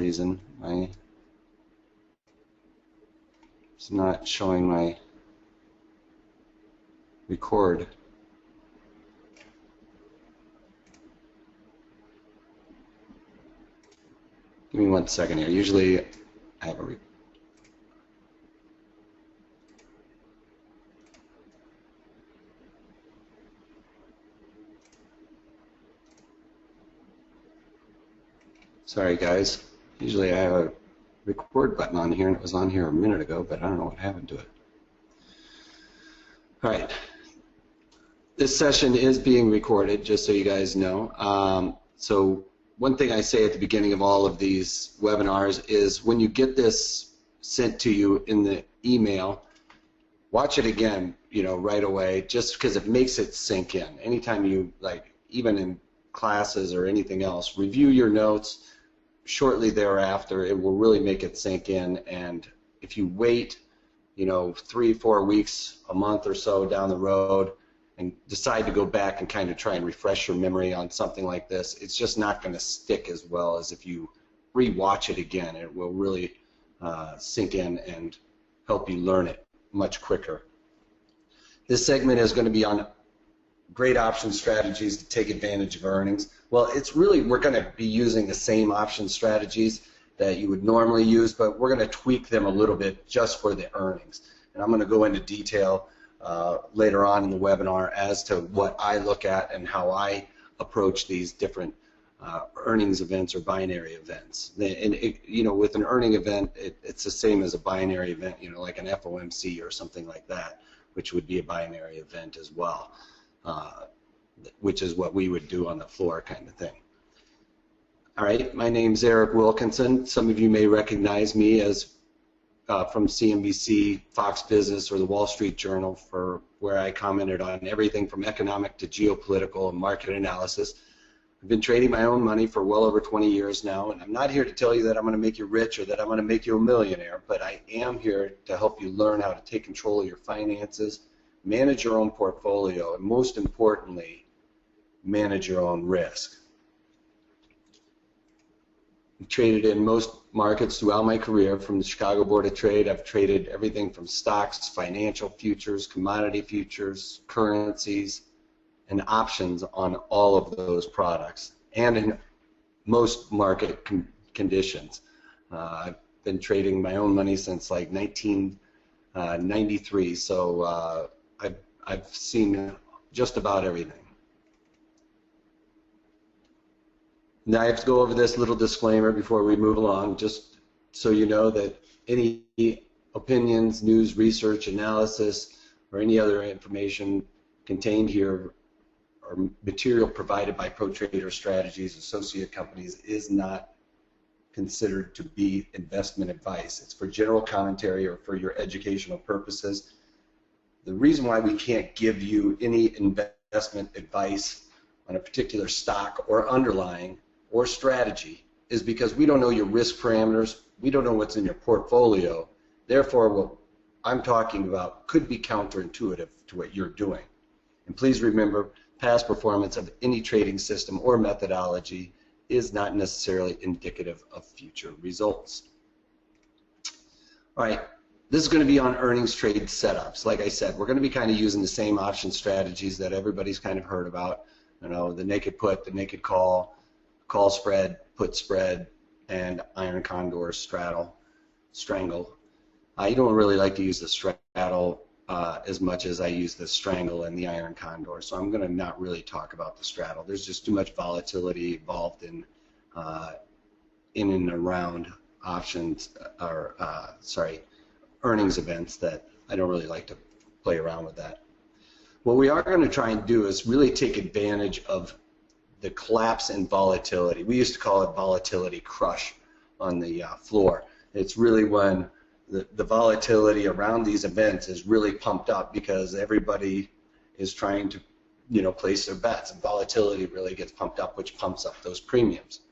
reason it's not showing my record. Give me 1 second here. Usually I have a Sorry guys. Usually I have a record button on here and it was on here a minute ago, but I don't know what happened to it. All right. This session is being recorded, just so you guys know. So one thing I say at the beginning of all of these webinars is when you get this sent to you in the email, watch it again, right away, just because it makes it sink in. Anytime you, even in classes or anything else, review your notes. Shortly thereafter, it will really make it sink in, and if you wait, 3-4 weeks, a month or so down the road, and decide to go back and kind of try and refresh your memory on something like this, it's just not going to stick as well as if you re-watch it again. It will really sink in and help you learn it much quicker. This segment is going to be on great option strategies to take advantage of earnings. Well, we're going to be using the same option strategies that you would normally use, but we're going to tweak them a little bit just for the earnings. And I'm going to go into detail later on in the webinar as to what I look at and how I approach these different earnings events or binary events. And with an earning event, it's the same as a binary event, like an FOMC or something like that, which would be a binary event as well. Which is what we would do on the floor kind of thing. All right, my name's Eric Wilkinson. Some of you may recognize me as from CNBC, Fox Business, or the Wall Street Journal, for where I commented on everything from economic to geopolitical and market analysis. I've been trading my own money for well over 20 years now, and I'm not here to tell you that I'm going to make you rich or that I'm going to make you a millionaire, but I am here to help you learn how to take control of your finances, manage your own portfolio, and most importantly, manage your own risk. I've traded in most markets throughout my career. From the Chicago Board of Trade, I've traded everything from stocks, financial futures, commodity futures, currencies, and options on all of those products, and in most market conditions. I've been trading my own money since like 1993, so I've seen just about everything. Now I have to go over this little disclaimer before we move along, just so you know that any opinions, news, research, analysis, or any other information contained here or material provided by Pro Trader Strategies, associate companies, is not considered to be investment advice. It's for general commentary or for your educational purposes. The reason why we can't give you any investment advice on a particular stock or underlying or strategy is because we don't know your risk parameters, we don't know what's in your portfolio. Therefore, what I'm talking about could be counterintuitive to what you're doing. And please remember, past performance of any trading system or methodology is not necessarily indicative of future results. All right, this is going to be on earnings trade setups. Like I said, we're going to be kind of using the same option strategies that everybody's kind of heard about. The naked put, the naked call, call spread, put spread, and iron condor, straddle, strangle. I don't really like to use the straddle as much as I use the strangle and the iron condor, so I'm going to not really talk about the straddle. There's just too much volatility involved in and around options, or earnings events, that I don't really like to play around with that. What we are going to try and do is really take advantage of the collapse in volatility. We used to call it volatility crush on the floor. It's really when the volatility around these events is really pumped up because everybody is trying to place their bets, and volatility really gets pumped up, which pumps up those premiums.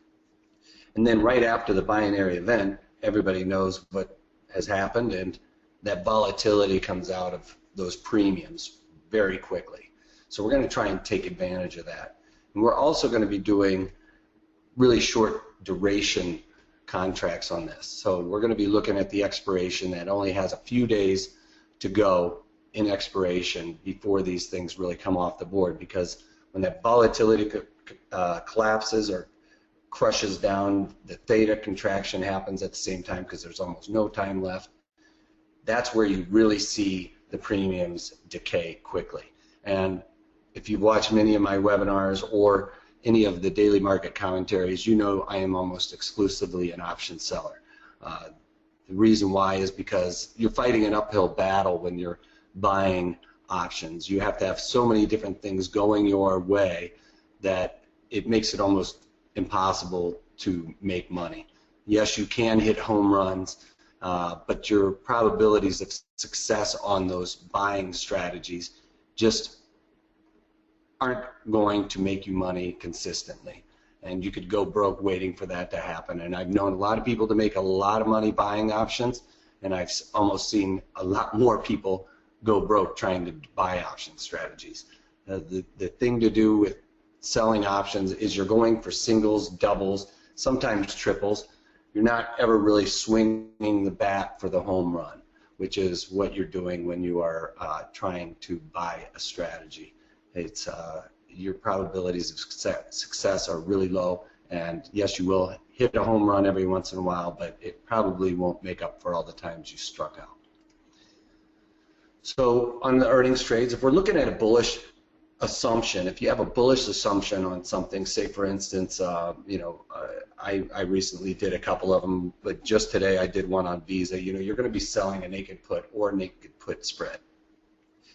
And then right after the binary event, everybody knows what has happened, and that volatility comes out of those premiums very quickly. So we're going to try and take advantage of that. And we're also going to be doing really short duration contracts on this. So we're going to be looking at the expiration that only has a few days to go in expiration before these things really come off the board, because when that volatility collapses or crushes down, the theta contraction happens at the same time because there's almost no time left. That's where you really see the premiums decay quickly. And if you've watched many of my webinars or any of the daily market commentaries, you know I am almost exclusively an option seller. The reason why is because you're fighting an uphill battle when you're buying options. You have to have so many different things going your way that it makes it almost impossible to make money. Yes, you can hit home runs, but your probabilities of success on those buying strategies just aren't going to make you money consistently. And you could go broke waiting for that to happen. And I've known a lot of people to make a lot of money buying options, and I've almost seen a lot more people go broke trying to buy option strategies. The thing to do with selling options is you're going for singles, doubles, sometimes triples. You're not ever really swinging the bat for the home run, which is what you're doing when you are trying to buy a strategy. It's your probabilities of success are really low, and yes, you will hit a home run every once in a while, but it probably won't make up for all the times you struck out. So on the earnings trades, if we're looking at a bullish assumption, if you have a bullish assumption on something, say for instance, I recently did a couple of them, but just today I did one on Visa. You're going to be selling a naked put or naked put spread,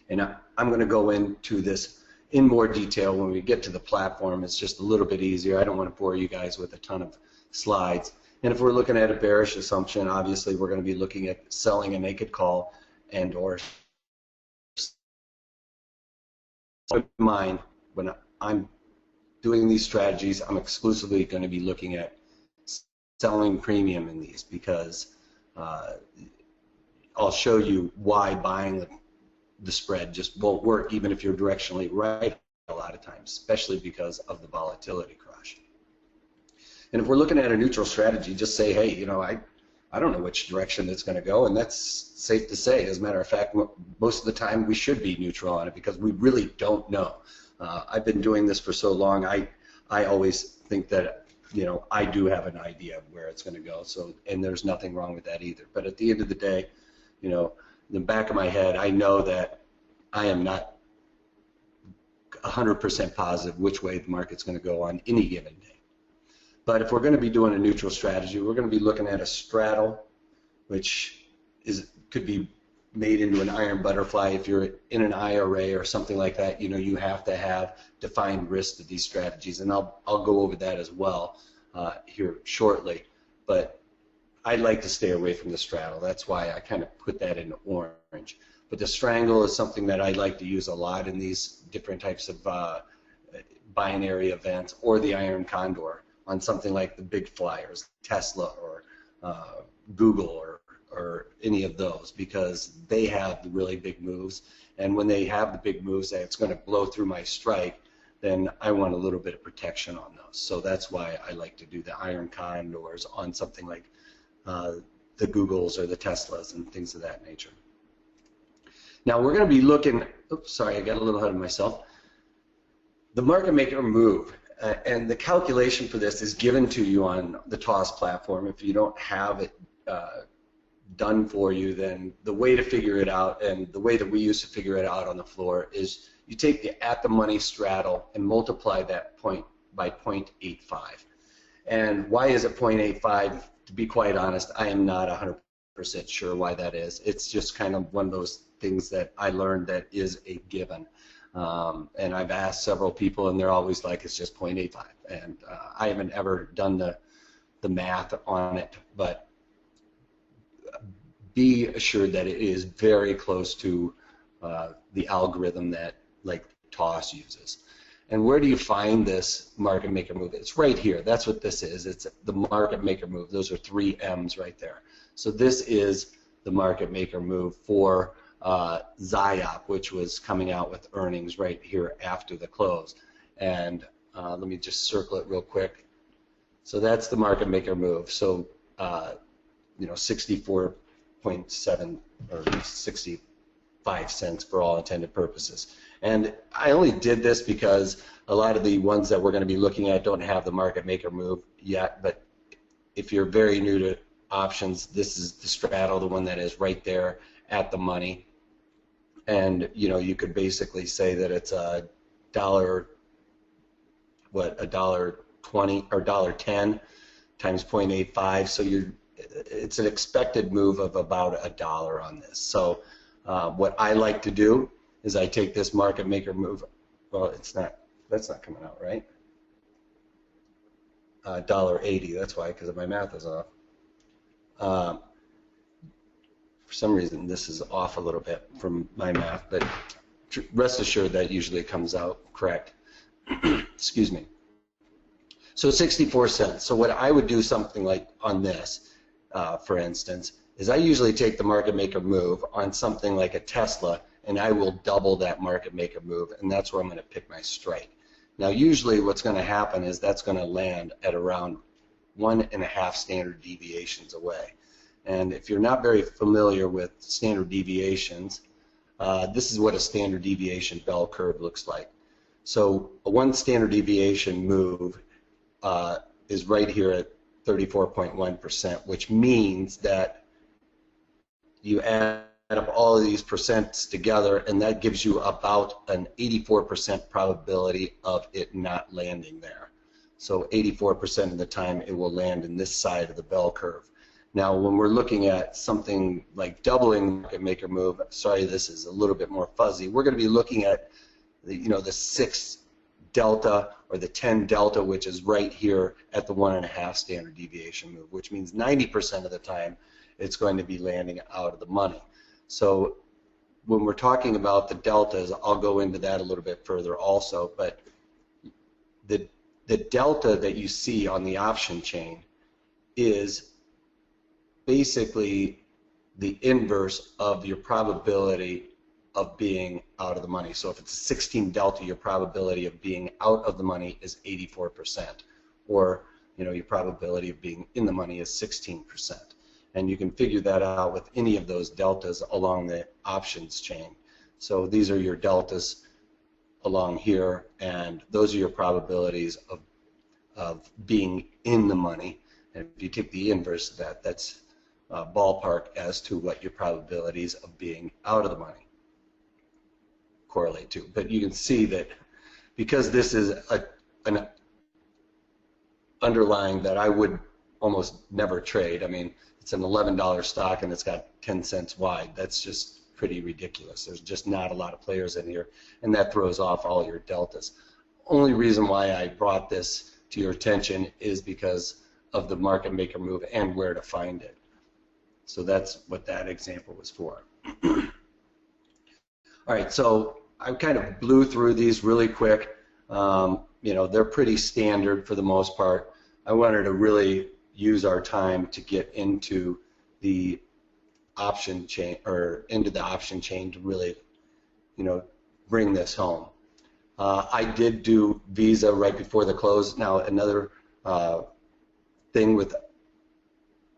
and I'm going to go into this in more detail when we get to the platform. It's just a little bit easier. I don't want to bore you guys with a ton of slides. And if we're looking at a bearish assumption, obviously we're going to be looking at selling a naked call and or keep in mind, when I'm doing these strategies, I'm exclusively going to be looking at selling premium in these, because I'll show you why buying the spread just won't work even if you're directionally right a lot of times, especially because of the volatility crush. And if we're looking at a neutral strategy, just say, hey, I don't know which direction it's going to go, and that's safe to say. As a matter of fact, most of the time we should be neutral on it because we really don't know. I've been doing this for so long, I always think that I do have an idea of where it's going to go. So, and there's nothing wrong with that either. But at the end of the day, in the back of my head, I know that I am not 100% positive which way the market's going to go on any given day. But if we're going to be doing a neutral strategy, we're going to be looking at a straddle, which could be made into an iron butterfly. If you're in an IRA or something like that, you have to have defined risk to these strategies, and I'll go over that as well here shortly. But I like to stay away from the straddle. That's why I kind of put that in orange. But the strangle is something that I like to use a lot in these different types of binary events, or the iron condor on something like the big flyers, Tesla or Google or any of those, because they have the really big moves. And when they have the big moves that it's going to blow through my strike, then I want a little bit of protection on those. So that's why I like to do the iron condors on something like the Googles or the Teslas and things of that nature. Now we're going to be looking, oops, sorry, I got a little ahead of myself. The market maker move, and the calculation for this is given to you on the TOS platform. If you don't have it done for you, then the way to figure it out, and the way that we used to figure it out on the floor, is you take the at the money straddle and multiply that point by 0.85. And why is it 0.85? To be quite honest, I am not 100% sure why that is. It's just kind of one of those things that I learned that is a given. And I've asked several people, and they're always like, it's just 0.85. And I haven't ever done the math on it, but be assured that it is very close to the algorithm that like TOS uses. And where do you find this market maker move? It's right here. That's what this is. It's the market maker move. Those are 3 M's right there. So this is the market maker move for Zyop, which was coming out with earnings right here after the close. And let me just circle it real quick. So that's the market maker move. So you know, 64.7 or 65 cents for all intended purposes. And I only did this because a lot of the ones that we're going to be looking at don't have the market maker move yet, but if you're very new to options, this is the straddle, the one that is right there at the money. And you know, you could basically say that it's a $1.20 or $1.10 times 0.85. So it's an expected move of about $1 on this. So what I like to do is I take this market maker move. Well, it's not. That's not coming out right. $1.80. That's why, because my math is off. For some reason, this is off a little bit from my math, but rest assured that usually comes out correct. Excuse me. So 64 cents. So what I would do something like on this, for instance, is I usually take the market maker move on something like a Tesla, and I will double that market maker move, and that's where I'm going to pick my strike. Now, usually what's going to happen is that's going to land at around 1.5 standard deviations away. And if you're not very familiar with standard deviations, this is what a standard deviation bell curve looks like. So a 1 standard deviation move is right here at 34.1%, which means that you add up all of these percents together, and that gives you about an 84% probability of it not landing there. So 84% of the time it will land in this side of the bell curve. Now, when we're looking at something like doubling market maker move, sorry, this is a little bit more fuzzy. We're going to be looking at the, you know, the 6 delta or the 10 delta, which is right here at the 1.5 standard deviation move, which means 90% of the time it's going to be landing out of the money. So when we're talking about the deltas, I'll go into that a little bit further also, but the delta that you see on the option chain is basically the inverse of your probability of being out of the money. So if it's a 16 delta, your probability of being out of the money is 84%, or you know, your probability of being in the money is 16%. And you can figure that out with any of those deltas along the options chain. So these are your deltas along here, and those are your probabilities of being in the money. And if you take the inverse of that, that's ballpark as to what your probabilities of being out of the money correlate to. But you can see that because this is an underlying that I would almost never trade. I mean, it's an $11 stock and it's got 10 cents wide. That's just pretty ridiculous. There's just not a lot of players in here, and that throws off all your deltas. Only reason why I brought this to your attention is because of the market maker move and where to find it. So that's what that example was for. All right, so I kind of blew through these really quick. You know, they're pretty standard for the most part. I wanted to really use our time to get into the option chain, or into the option chain, to really, you know, bring this home. I did do Visa right before the close. Now, another thing with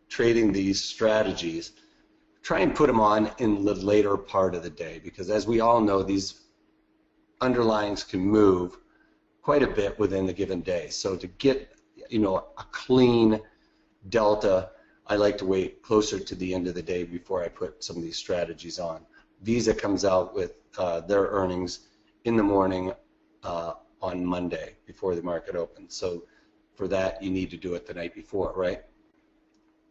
trading these strategies, try and put them on in the later part of the day, because as we all know, these underlyings can move quite a bit within the given day. So to get, you know, a clean delta, I like to wait closer to the end of the day before I put some of these strategies on. Visa comes out with their earnings in the morning on Monday before the market opens. So for that, you need to do it the night before, right?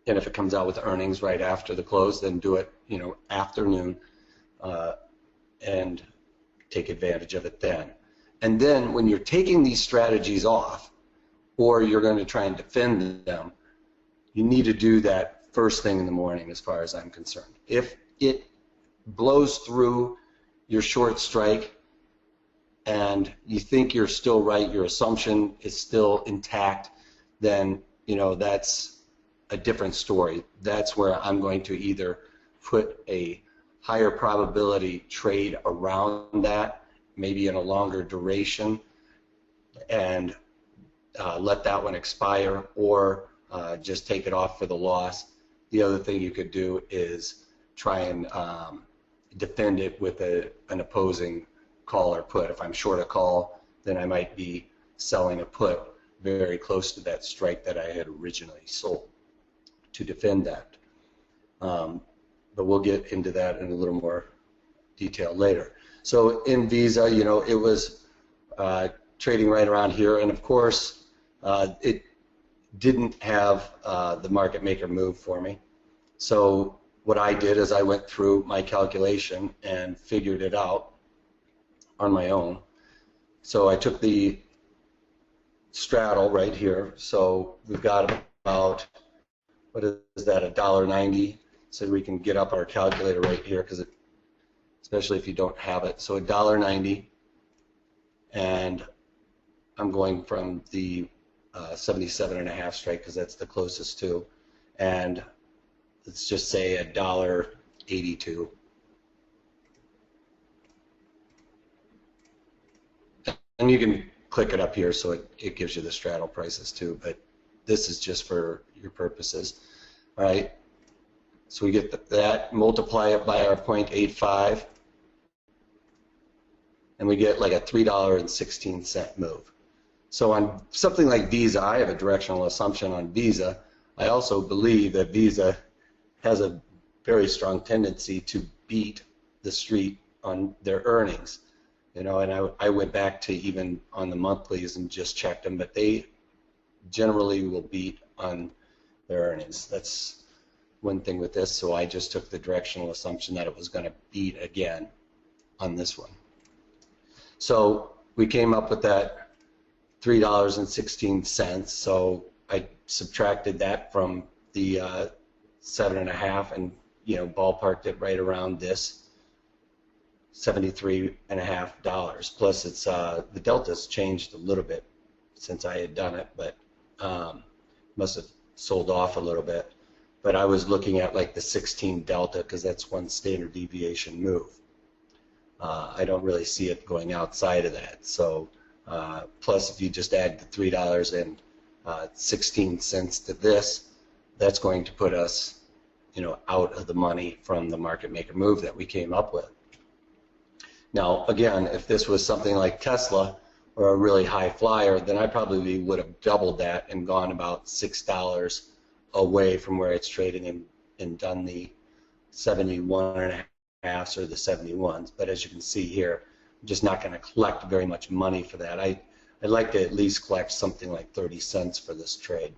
And if it comes out with earnings right after the close, then do it, you know, afternoon, and take advantage of it then. And then when you're taking these strategies off, or you're going to try and defend them, you need to do that first thing in the morning, as far as I'm concerned. If it blows through your short strike and you think you're still right, your assumption is still intact, then, you know, that's a different story. That's where I'm going to either put a higher probability trade around that, maybe in a longer duration, and let that one expire, or just take it off for the loss. The other thing you could do is try and defend it with an opposing call or put. If I'm short a call, then I might be selling a put very close to that strike that I had originally sold to defend that. But we'll get into that in a little more detail later. So in Visa, you know, it was trading right around here, and of course it didn't have the market maker move for me. So what I did is I went through my calculation and figured it out on my own. So I took the straddle right here. So we've got about, what is that, $1.90. So we can get up our calculator right here, because especially if you don't have it. So $1.90, and I'm going from the 77.5 strike because that's the closest to, and let's just say $1.82. And you can click it up here so it gives you the straddle prices too, but this is just for your purposes. All right, so we get that, multiply it by our 0.85, and we get like a $3.16 move. So on something like Visa, I have a directional assumption on Visa. I also believe that Visa has a very strong tendency to beat the street on their earnings. You know, and I went back to even on the monthlies and just checked them, but they generally will beat on their earnings. That's one thing with this, so I just took the directional assumption that it was going to beat again on this one. So we came up with that $3.16, so I subtracted that from the 7.5 and, you know, ballparked it right around this $73.50. Plus, it's the delta's changed a little bit since I had done it, but must have sold off a little bit. But I was looking at like the 16 delta because that's one standard deviation move. I don't really see it going outside of that. So plus, if you just add the $3.16 to this, that's going to put us, you know, out of the money from the market maker move that we came up with. Now, again, if this was something like Tesla or a really high flyer, then I probably would have doubled that and gone about $6 away from where it's trading and done the 71.5s or the 71s. But as you can see here, I'm just not going to collect very much money for that. I'd like to at least collect something like 30 cents for this trade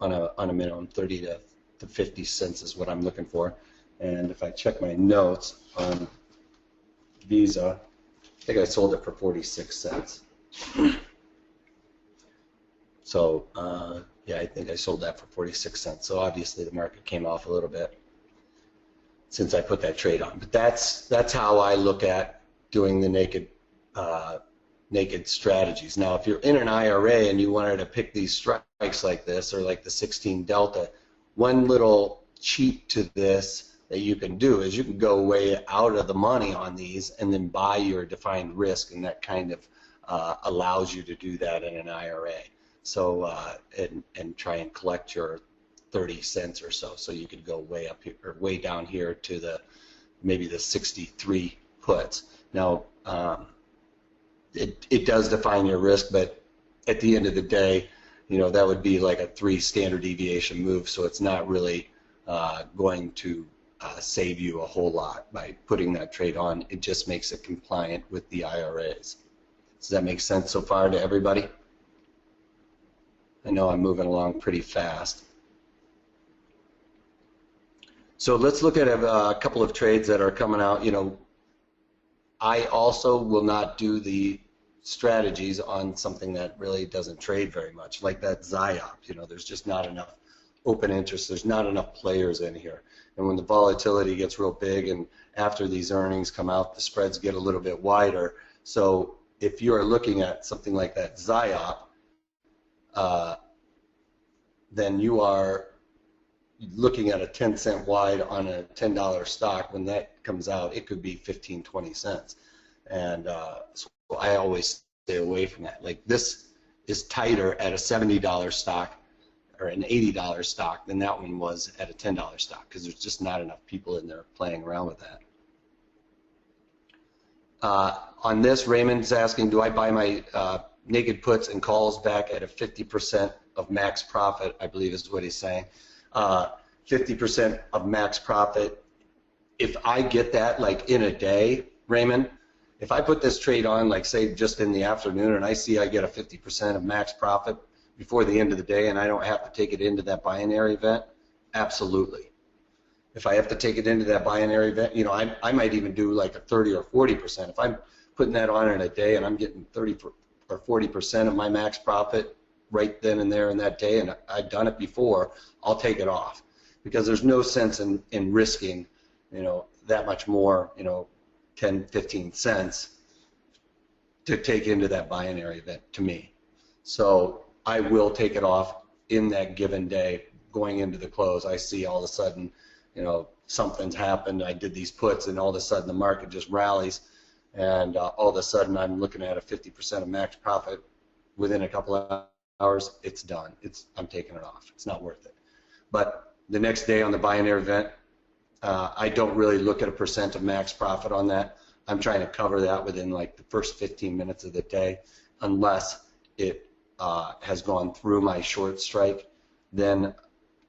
on a minimum. 30 to 50 cents is what I'm looking for. And if I check my notes on Visa, I think I sold it for 46 cents. So yeah, I think I sold that for 46 cents. So obviously the market came off a little bit since I put that trade on. But that's how I look at doing the naked strategies. Now, if you're in an IRA and you wanted to pick these strikes like this, or like the 16 delta, one little cheat to this that you can do is you can go way out of the money on these and then buy your defined risk, and that kind of allows you to do that in an IRA. So and try and collect your 30 cents or so. So you could go way up here or way down here to the maybe the 63 puts. Now it does define your risk, but at the end of the day, you know, that would be like a 3 standard deviation move. So it's not really going to save you a whole lot by putting that trade on. It just makes it compliant with the IRAs. Does that make sense so far to everybody? I know I'm moving along pretty fast. So let's look at a couple of trades that are coming out. You know, I also will not do the strategies on something that really doesn't trade very much, like that Zynga. You know, there's just not enough open interest. There's not enough players in here. And when the volatility gets real big and after these earnings come out, the spreads get a little bit wider. So if you are looking at something like that Zynga, then you are looking at a 10-cent wide on a $10 stock. When that comes out, it could be 15, 20 cents. And so I always stay away from that. Like this is tighter at a $70 stock or an $80 stock than that one was at a $10 stock, because there's just not enough people in there playing around with that. On this, Raymond's asking, do I buy my naked puts and calls back at a 50% of max profit, I believe is what he's saying. 50% of max profit. If I get that like in a day, Raymond, if I put this trade on, like say just in the afternoon, and I see I get a 50% of max profit before the end of the day and I don't have to take it into that binary event, absolutely. If I have to take it into that binary event, you know, I might even do like a 30 or 40%. If I'm putting that on in a day and I'm getting 30 or 40% of my max profit right then and there in that day, and I've done it before, I'll take it off, because there's no sense in risking, you know, that much more, you know, 10, 15 cents to take into that binary event to me. So I will take it off in that given day going into the close. I see all of a sudden, you know, something's happened. I did these puts, and all of a sudden the market just rallies, and all of a sudden I'm looking at a 50% of max profit within a couple of hours. It's done. I'm taking it off. It's not worth it. But the next day on the binary event, I don't really look at a percent of max profit on that. I'm trying to cover that within like the first 15 minutes of the day, unless it has gone through my short strike. Then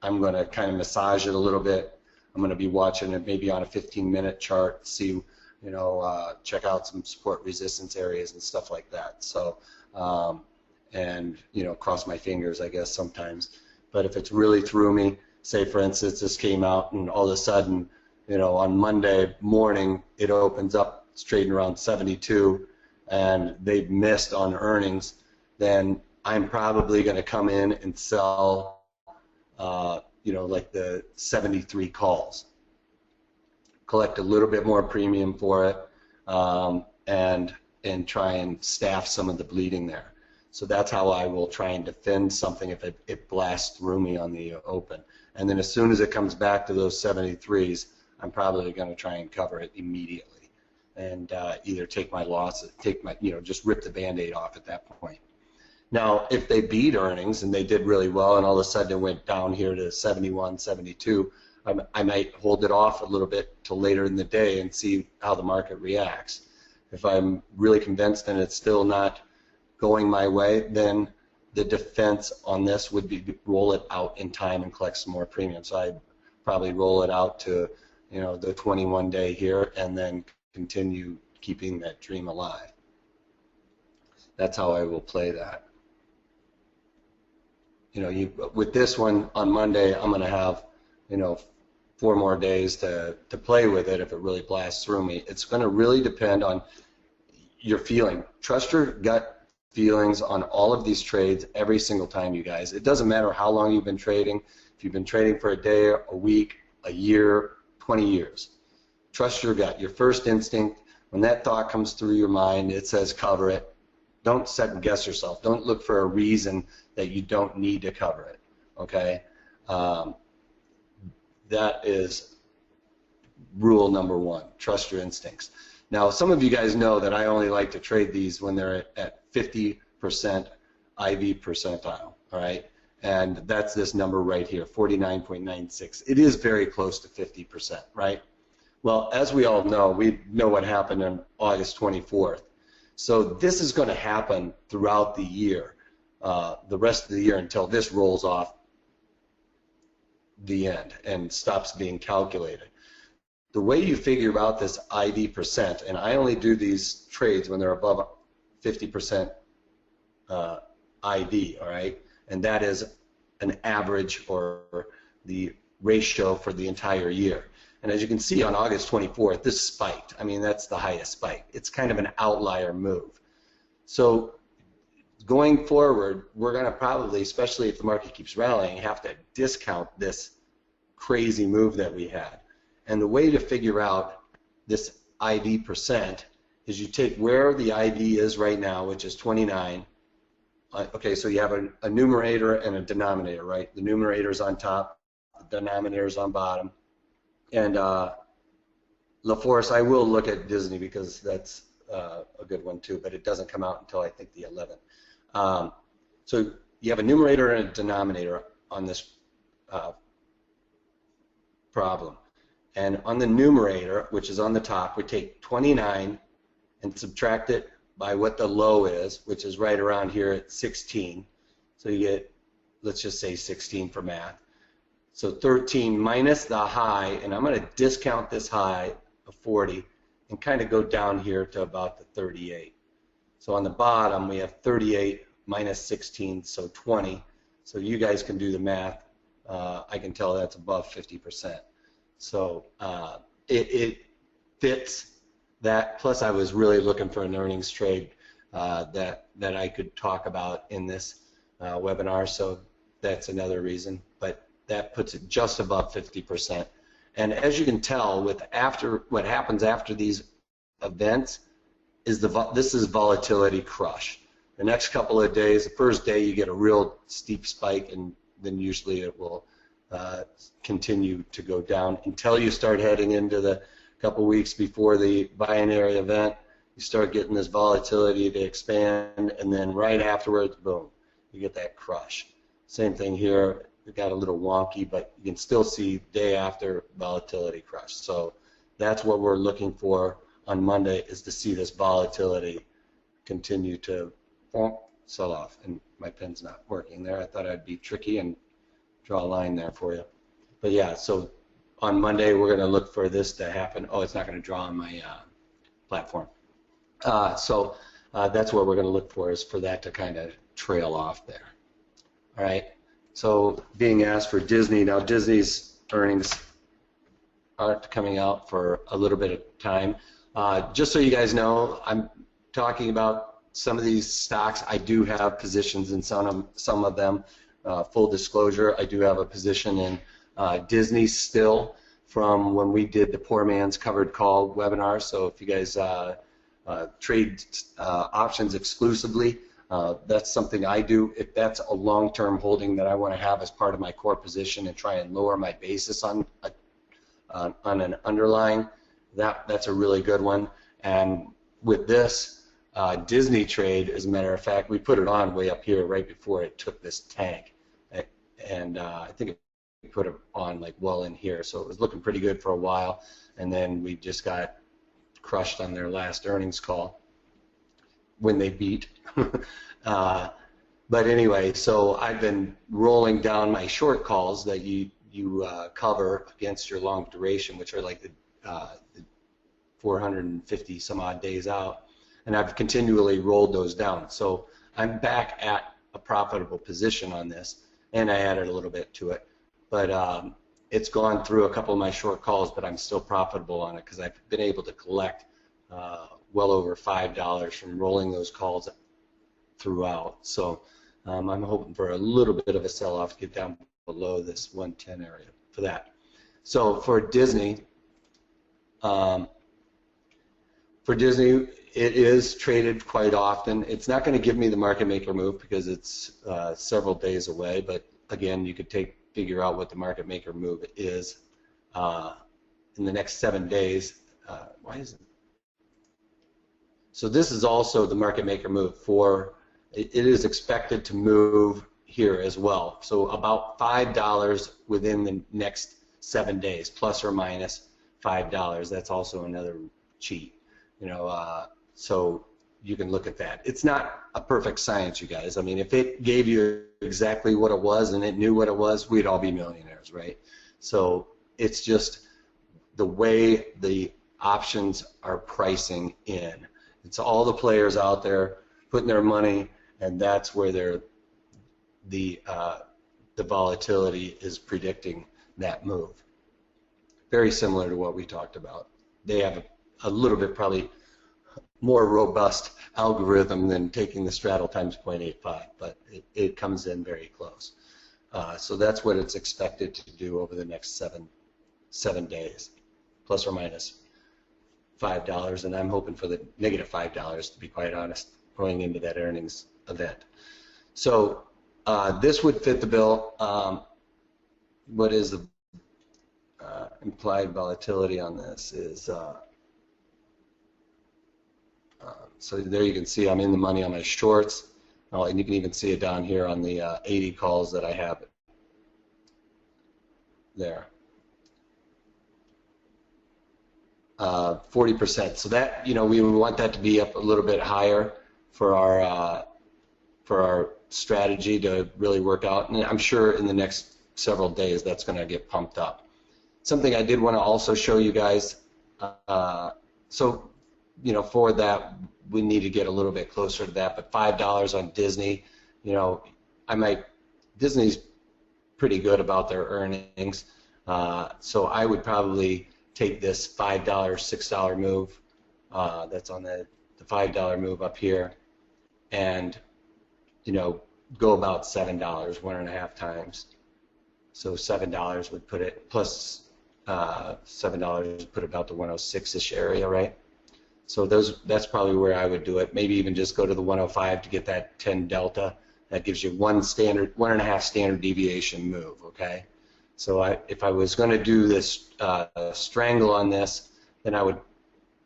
I'm going to kind of massage it a little bit. I'm going to be watching it maybe on a 15-minute chart, see, you know, check out some support resistance areas and stuff like that. So, and, you know, cross my fingers, I guess, sometimes. But if it's really through me, say, for instance, this came out and all of a sudden, you know, on Monday morning, it opens up, it's trading around 72, and they've missed on earnings, then I'm probably going to come in and sell, you know, like the 73 calls, collect a little bit more premium for it, and try and staff some of the bleeding there. So that's how I will try and defend something if it blasts through me on the open. And then as soon as it comes back to those 73s, I'm probably going to try and cover it immediately, and either take my loss, you know, just rip the Band-Aid off at that point. Now, if they beat earnings and they did really well, and all of a sudden it went down here to 71, 72, I might hold it off a little bit till later in the day and see how the market reacts. If I'm really convinced and it's still not going my way, then the defense on this would be roll it out in time and collect some more premium. So I'd probably roll it out to, you know, the 21-day here, and then continue keeping that dream alive. That's how I will play that. You know, with this one on Monday, I'm going to have, you know, 4 more days to play with it if it really blasts through me. It's going to really depend on your feeling. Trust your gut feelings on all of these trades every single time, you guys. It doesn't matter how long you've been trading. If you've been trading for a day, a week, a year, 20 years. Trust your gut, your first instinct. When that thought comes through your mind, it says cover it. Don't second guess yourself. Don't look for a reason that you don't need to cover it, okay? That is rule number 1. Trust your instincts. Now, some of you guys know that I only like to trade these when they're at 50% IV percentile, all right? And that's this number right here, 49.96. It is very close to 50%, right? Well, as we all know, we know what happened on August 24th. So this is going to happen throughout the year, the rest of the year, until this rolls off the end and stops being calculated. The way you figure out this IV percent, and I only do these trades when they're above 50% IV, all right? And that is an average or the ratio for the entire year. And as you can see on August 24th, this spiked. I mean, that's the highest spike. It's kind of an outlier move. So going forward, we're going to probably, especially if the market keeps rallying, have to discount this crazy move that we had. And the way to figure out this IV percent is you take where the IV is right now, which is 29. Okay, so you have a numerator and a denominator, right? The numerator is on top, the denominator is on bottom. And LaForce, I will look at Disney because that's a good one too, but it doesn't come out until I think the 11th. So you have a numerator and a denominator. this problem. And on the numerator, which is on the top, we take 29 and subtract it by what the low is, which is right around here at 16. So you get, let's just say 16 for math. So 13 minus the high, and I'm going to discount this high of 40 and kind of go down here to about the 38. So on the bottom we have 38 minus 16, so 20. So you guys can do the math. I can tell that's above 50%. So it fits that. Plus I was really looking for an earnings trade that I could talk about in this webinar, so that's another reason. But that puts it just above 50%. And as you can tell, with what happens after these events is this is volatility crush. The next couple of days, the first day you get a real steep spike, and then usually it will continue to go down until you start heading into the couple weeks before the binary event. You start getting this volatility to expand, and then right afterwards, boom, you get that crush. Same thing here. It got a little wonky, but you can still see day after volatility crush. So that's what we're looking for on Monday, is to see this volatility continue to sell off. And my pen's not working there. I thought I'd be tricky and draw a line there for you. But yeah, so on Monday we're going to look for this to happen. Oh, it's not going to draw on my platform. So that's what we're going to look for, is for that to kind of trail off there. All right. So being asked for Disney. Now Disney's earnings aren't coming out for a little bit of time. Just so you guys know, I'm talking about some of these stocks. I do have positions in some of them. Full disclosure, I do have a position in Disney still from when we did the Poor Man's Covered Call webinar. So if you guys trade options exclusively, that's something I do. If that's a long-term holding that I want to have as part of my core position and try and lower my basis on an underlying, that's a really good one. And with this Disney trade, as a matter of fact, we put it on way up here right before it took this tank, and I think we put it on like well in here, so it was looking pretty good for a while, and then we just got crushed on their last earnings call when they beat. But anyway, so I've been rolling down my short calls that you cover against your long duration, which are like the 450 some odd days out, and I've continually rolled those down. So I'm back at a profitable position on this, and I added a little bit to it. But it's gone through a couple of my short calls, but I'm still profitable on it because I've been able to collect well over $5 from rolling those calls throughout. So I'm hoping for a little bit of a sell-off to get down below this 110 area for that. So for Disney, it is traded quite often. It's not going to give me the market maker move because it's several days away, but again, you could figure out what the market maker move is in the next 7 days. Why is it? So this is also the market maker move for, it is expected to move here as well. So about $5 within the next 7 days, plus or minus $5. That's also another cheat, so you can look at that. It's not a perfect science, you guys. I mean, if it gave you exactly what it was and it knew what it was, we'd all be millionaires, right? So it's just the way the options are pricing in. It's all the players out there putting their money, and that's where the volatility is predicting that move. Very similar to what we talked about. They have a little bit probably more robust algorithm than taking the straddle times 0.85, but it comes in very close. So that's what it's expected to do over the next seven days, plus or minus $5, and I'm hoping for the negative $5, to be quite honest, going into that earnings event. So this would fit the bill. What is the implied volatility on this is, so there you can see I'm in the money on my shorts, and you can even see it down here on the 80 calls that I have there. 40%. So that, you know, we would want that to be up a little bit higher for our strategy to really work out. And I'm sure in the next several days that's going to get pumped up. Something I did want to also show you guys. So, you know, for that we need to get a little bit closer to that. But $5 on Disney, you know, Disney's pretty good about their earnings. So I would probably take this $5, $6 move that's on the $5 move up here, and, you know, go about $7, 1.5 times. So $7 would put it, plus $7 would put it about the 106-ish area, right? So that's probably where I would do it. Maybe even just go to the 105 to get that 10 delta. That gives you 1.5 standard deviation move, okay? So if I was going to do this strangle on this, then I would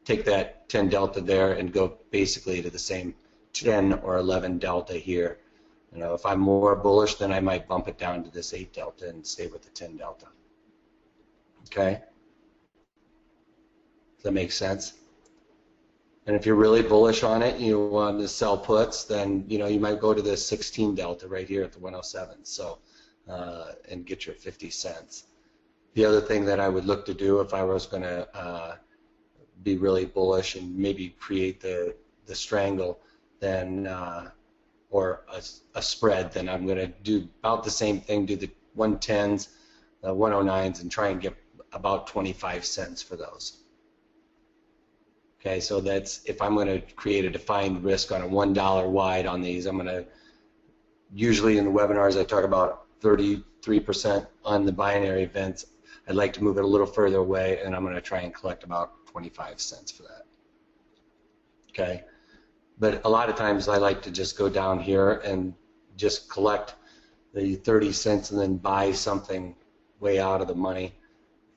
take that 10 delta there and go basically to the same 10 or 11 delta here. You know, if I'm more bullish, then I might bump it down to this 8 delta and stay with the 10 delta. Okay? Does that make sense? And if you're really bullish on it, you want to sell puts, then, you know, you might go to the 16 delta right here at the 107. So. And get your 50 cents. The other thing that I would look to do if I was going to be really bullish and maybe create the strangle, then or a spread, then I'm going to do about the same thing, do the 110s, 109s, and try and get about 25 cents for those. Okay, so that's if I'm going to create a defined risk on a $1 wide on these. I'm going to usually in the webinars I talk about 33% on the binary events. I'd like to move it a little further away, and I'm going to try and collect about 25 cents for that. Okay, but a lot of times I like to just go down here and just collect the 30 cents and then buy something way out of the money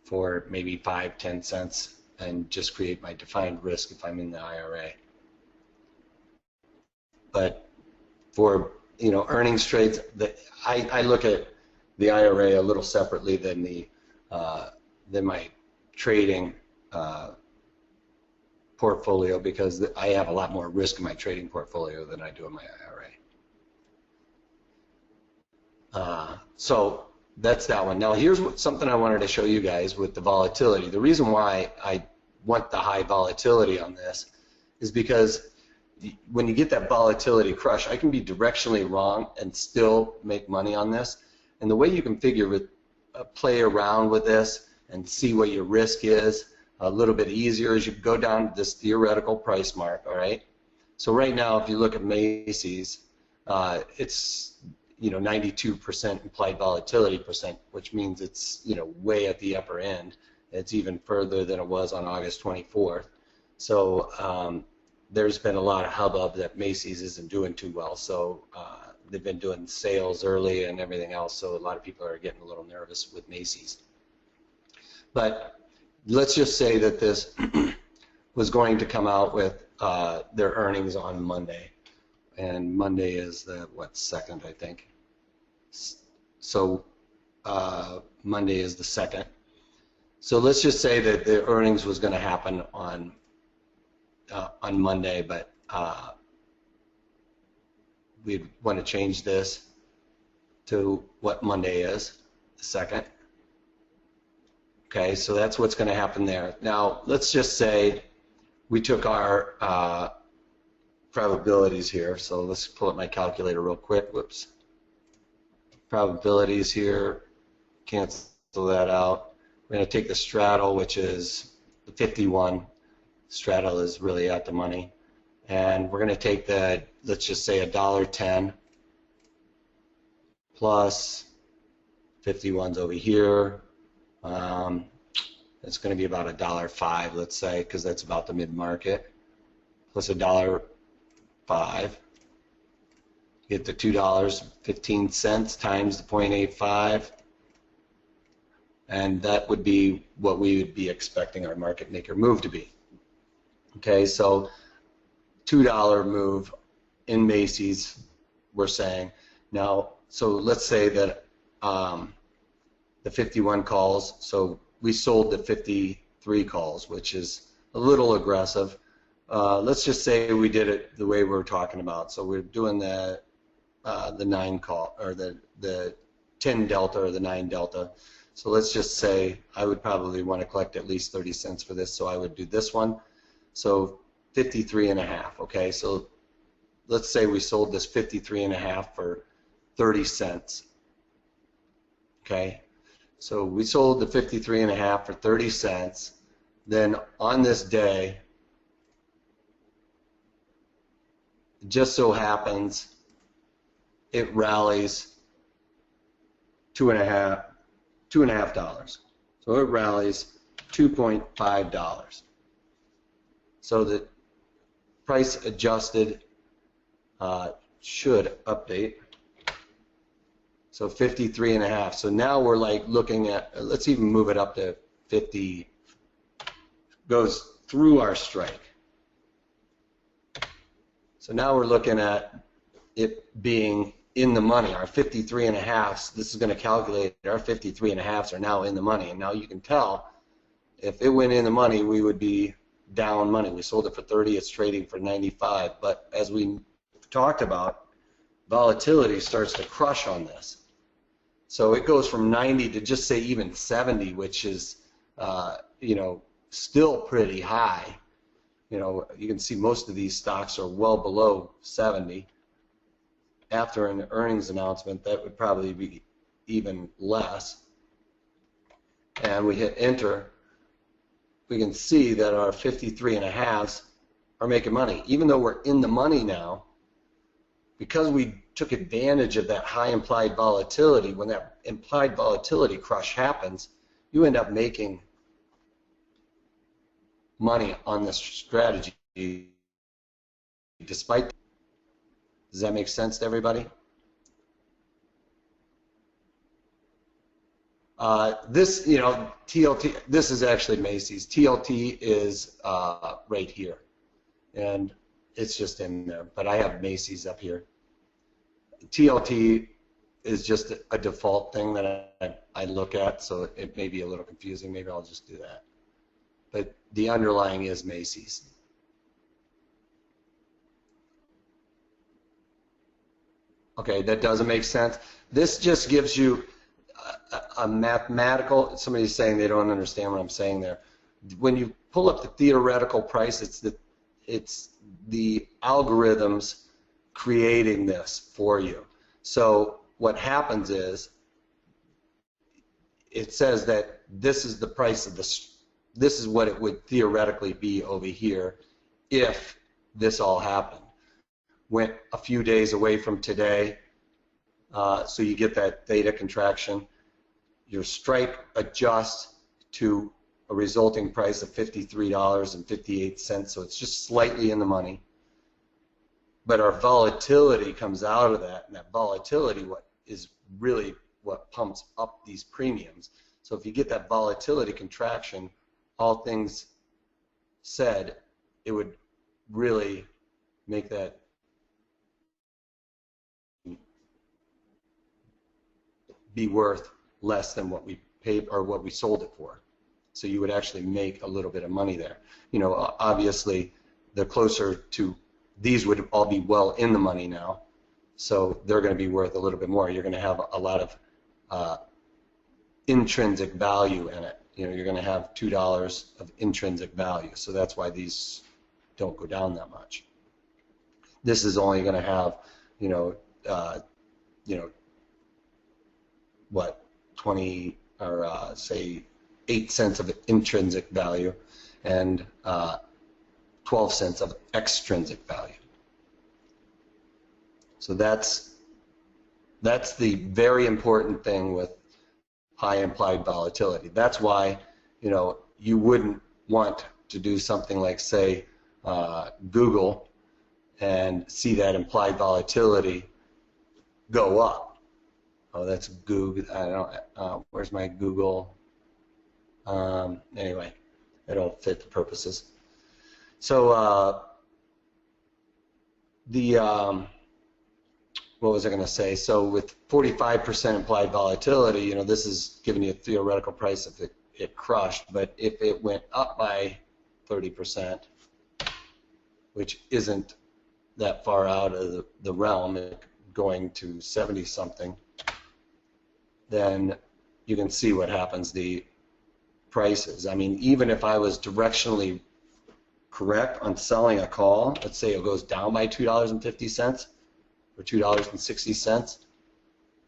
for maybe 5, 10 cents and just create my defined risk if I'm in the IRA. But for, you know, earnings trades, I look at the IRA a little separately than my trading portfolio, because I have a lot more risk in my trading portfolio than I do in my IRA. So that's that one. Now here's something I wanted to show you guys with the volatility. The reason why I want the high volatility on this is because when you get that volatility crush, I can be directionally wrong and still make money on this. And the way you can play around with this and see what your risk is a little bit easier is you go down to this theoretical price mark, all right? So right now, if you look at Macys, it's, you know, 92% implied volatility percent, which means it's, you know, way at the upper end. It's even further than it was on August 24th. So there's been a lot of hubbub that Macys isn't doing too well. So they've been doing sales early and everything else. So a lot of people are getting a little nervous with Macys. But let's just say that this was going to come out with their earnings on Monday. And Monday is the, what, 2nd, I think. So Monday is the 2nd. So let's just say that the earnings was going to happen on Monday, but we'd want to change this to what Monday is, the 2nd. Okay, so that's what's going to happen there. Now, let's just say we took our probabilities here. So let's pull up my calculator real quick. Whoops. Probabilities here, cancel that out. We're going to take the straddle, which is the 51. Straddle is really at the money. And we're going to take the, let's just say $1.10 plus 51's over here. It's going to be about $1.05, let's say, because that's about the mid-market, plus $1.05. Get the $2.15 times the 0.85, and that would be what we would be expecting our market maker move to be. Okay, so $2 move in Macys, we're saying. Now, so let's say that the 51 calls, so we sold the 53 calls, which is a little aggressive. Let's just say we did it the way we're talking about. So we're doing the 9 call, or the 10 delta or the 9 delta. So let's just say I would probably want to collect at least 30 cents for this, so I would do this one. So 53.5. Okay, so let's say we sold this 53.5 for 30 cents. Okay, so we sold the 53.5 for 30 cents. Then on this day, it just so happens it rallies $2.50. So it rallies $2.5. So the price adjusted should update. So 53.5. So now we're like looking at, let's even move it up to 50, goes through our strike. So now we're looking at it being in the money. Our 53.5s, this is going to calculate our 53.5s are now in the money. And now you can tell if it went in the money, we would be down money. We sold it for 30, it's trading for 95. But as we talked about, volatility starts to crush on this. So it goes from 90 to just say even 70, which is, you know, still pretty high. You know, you can see most of these stocks are well below 70. After an earnings announcement, that would probably be even less. And we hit enter. We can see that our 53.5s are making money. Even though we're in the money now, because we took advantage of that high implied volatility, when that implied volatility crush happens, you end up making money on this strategy despite. Does that make sense to everybody? This, you know, TLT, this is actually Macys. TLT is right here, and it's just in there, but I have Macys up here. TLT is just a default thing that I look at, so it may be a little confusing. Maybe I'll just do that. But the underlying is Macys. Okay, that doesn't make sense. This just gives you a mathematical, somebody's saying they don't understand what I'm saying there. When you pull up the theoretical price, it's the algorithms creating this for you. So what happens is it says that this is the price of this is what it would theoretically be over here if this all happened. Went a few days away from today, so you get that theta contraction. Your strike adjusts to a resulting price of $53.58, so it's just slightly in the money. But our volatility comes out of that, and that volatility is really what pumps up these premiums. So if you get that volatility contraction, all things said, it would really make that be worth less than what we paid or what we sold it for. So you would actually make a little bit of money there. You know, obviously, the closer to these would all be well in the money now, so they're going to be worth a little bit more. You're going to have a lot of intrinsic value in it. You know, you're going to have $2 of intrinsic value, so that's why these don't go down that much. This is only going to have, you know, what, 20 or say 8 cents of intrinsic value and 12 cents of extrinsic value. So that's the very important thing with high implied volatility. That's why, you know, you wouldn't want to do something like, say, Google and see that implied volatility go up. Oh, that's Google. I don't. Where's my Google? Anyway, it'll fit the purposes. So what was I going to say? So with 45% implied volatility, you know, this is giving you a theoretical price if it crushed, but if it went up by 30%, which isn't that far out of the realm, going to 70 something, then you can see what happens. The prices. I mean, even if I was directionally correct on selling a call, let's say it goes down by $2.50 or $2.60,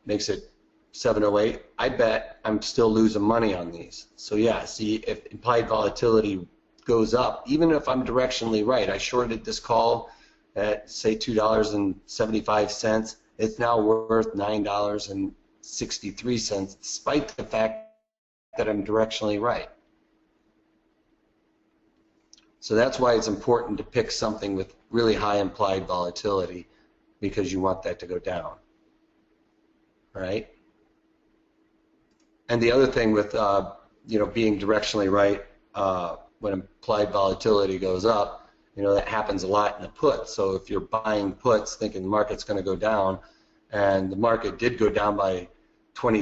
makes it 708. I bet I'm still losing money on these. So yeah, see, if implied volatility goes up, even if I'm directionally right, I shorted this call at say $2.75, it's now worth $9.63, despite the fact that I'm directionally right. So that's why it's important to pick something with really high implied volatility, because you want that to go down, right? And the other thing with you know, being directionally right, when implied volatility goes up, you know, that happens a lot in the put. So if you're buying puts thinking the market's going to go down, and the market did go down by 20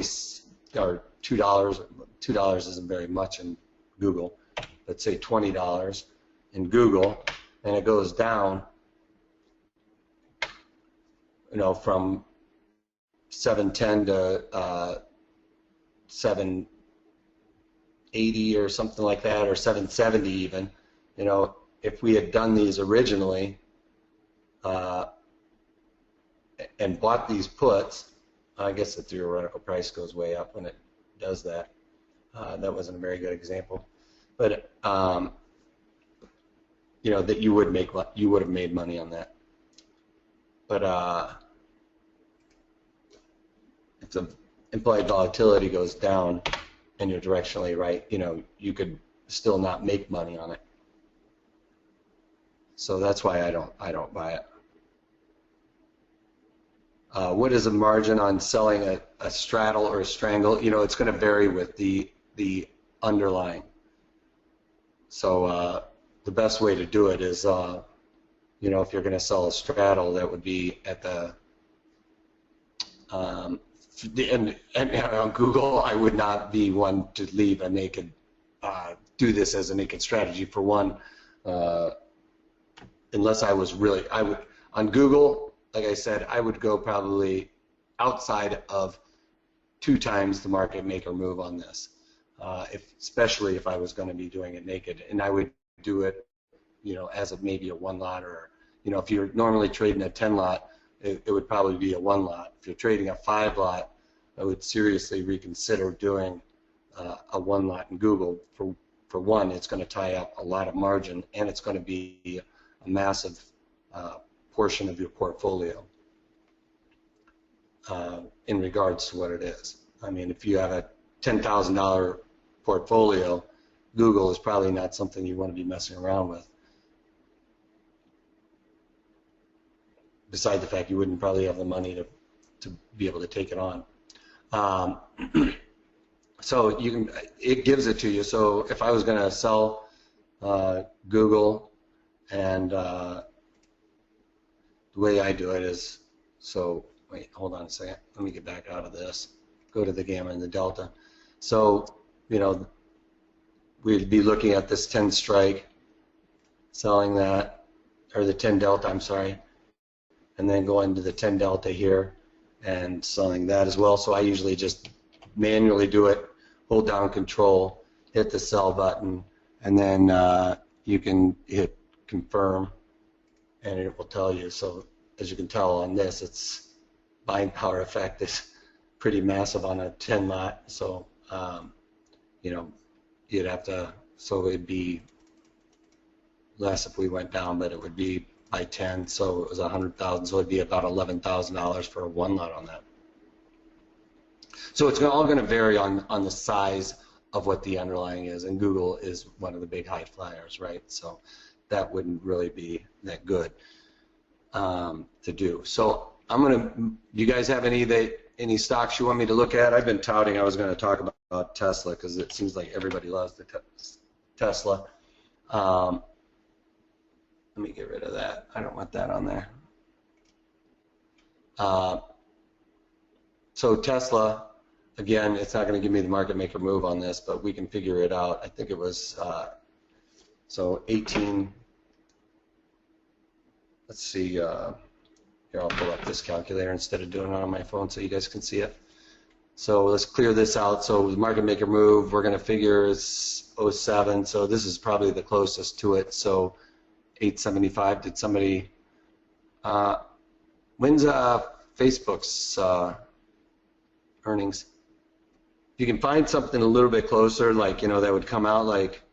or $2. $2 isn't very much in Google. Let's say $20 in Google, and it goes down, you know, from 710 to 780 or something like that, or 770 even. You know, if we had done these originally and bought these puts, I guess the theoretical price goes way up when it does that. That wasn't a very good example, but you know, that you would have made money on that. But if the implied volatility goes down and you're directionally right, you know, you could still not make money on it. So that's why I don't buy it. What is a margin on selling a straddle or a strangle? You know, it's going to vary with the underlying. So the best way to do it is, you know, if you're going to sell a straddle, that would be at the and on Google, I would not be one to leave a naked, do this as a naked strategy for one, unless I was really, I would, on Google, like I said, I would go probably outside of 2 times the market maker move on this, especially if I was going to be doing it naked, and I would do it, you know, as maybe a 1 lot, or, you know, if you're normally trading a 10 lot, it would probably be a 1 lot. If you're trading a 5 lot, I would seriously reconsider doing a 1 lot in Google. For one, it's going to tie up a lot of margin, and it's going to be a massive portion of your portfolio in regards to what it is. I mean, if you have a $10,000 portfolio, Google is probably not something you want to be messing around with. Beside the fact you wouldn't probably have the money to be able to take it on. So you can, it gives it to you. So if I was going to sell Google, and the way I do it is, so wait, hold on a second. Let me get back out of this. Go to the gamma and the delta. So, you know, we'd be looking at this 10 strike, selling that, or the 10 delta, I'm sorry, and then going to the 10 delta here and selling that as well. So I usually just manually do it, hold down control, hit the sell button, and then you can hit confirm, and it will tell you. So as you can tell on this, its buying power effect is pretty massive on a 10 lot. So you know, you'd have to, so it'd be less if we went down, but it would be by 10, so it was 100,000, so it'd be about $11,000 for a 1 lot on that. So it's all going to vary on the size of what the underlying is, and Google is one of the big high flyers, right? So that wouldn't really be that good to do. So I'm going to, do you guys have any stocks you want me to look at? I've been touting I was going to talk about Tesla, because it seems like everybody loves the Tesla. Let me get rid of that. I don't want that on there. So Tesla, again, it's not going to give me the market maker move on this, but we can figure it out. I think it was, so 18, let's see, here I'll pull up this calculator instead of doing it on my phone so you guys can see it. So let's clear this out. So the market maker move, we're going to figure is 07, so this is probably the closest to it. So 875, did somebody, when's Facebook's earnings? If you can find something a little bit closer, like, you know, that would come out like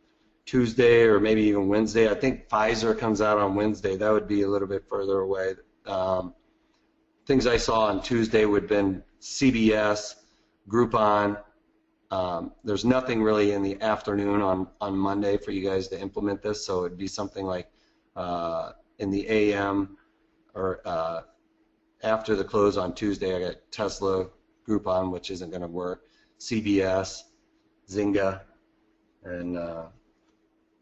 Tuesday or maybe even Wednesday. I think Pfizer comes out on Wednesday. That would be a little bit further away. Things I saw on Tuesday would have been CBS, Groupon. There's nothing really in the afternoon on Monday for you guys to implement this, so it'd be something like in the AM or after the close on Tuesday. I got Tesla, Groupon, which isn't going to work, CBS, Zynga, and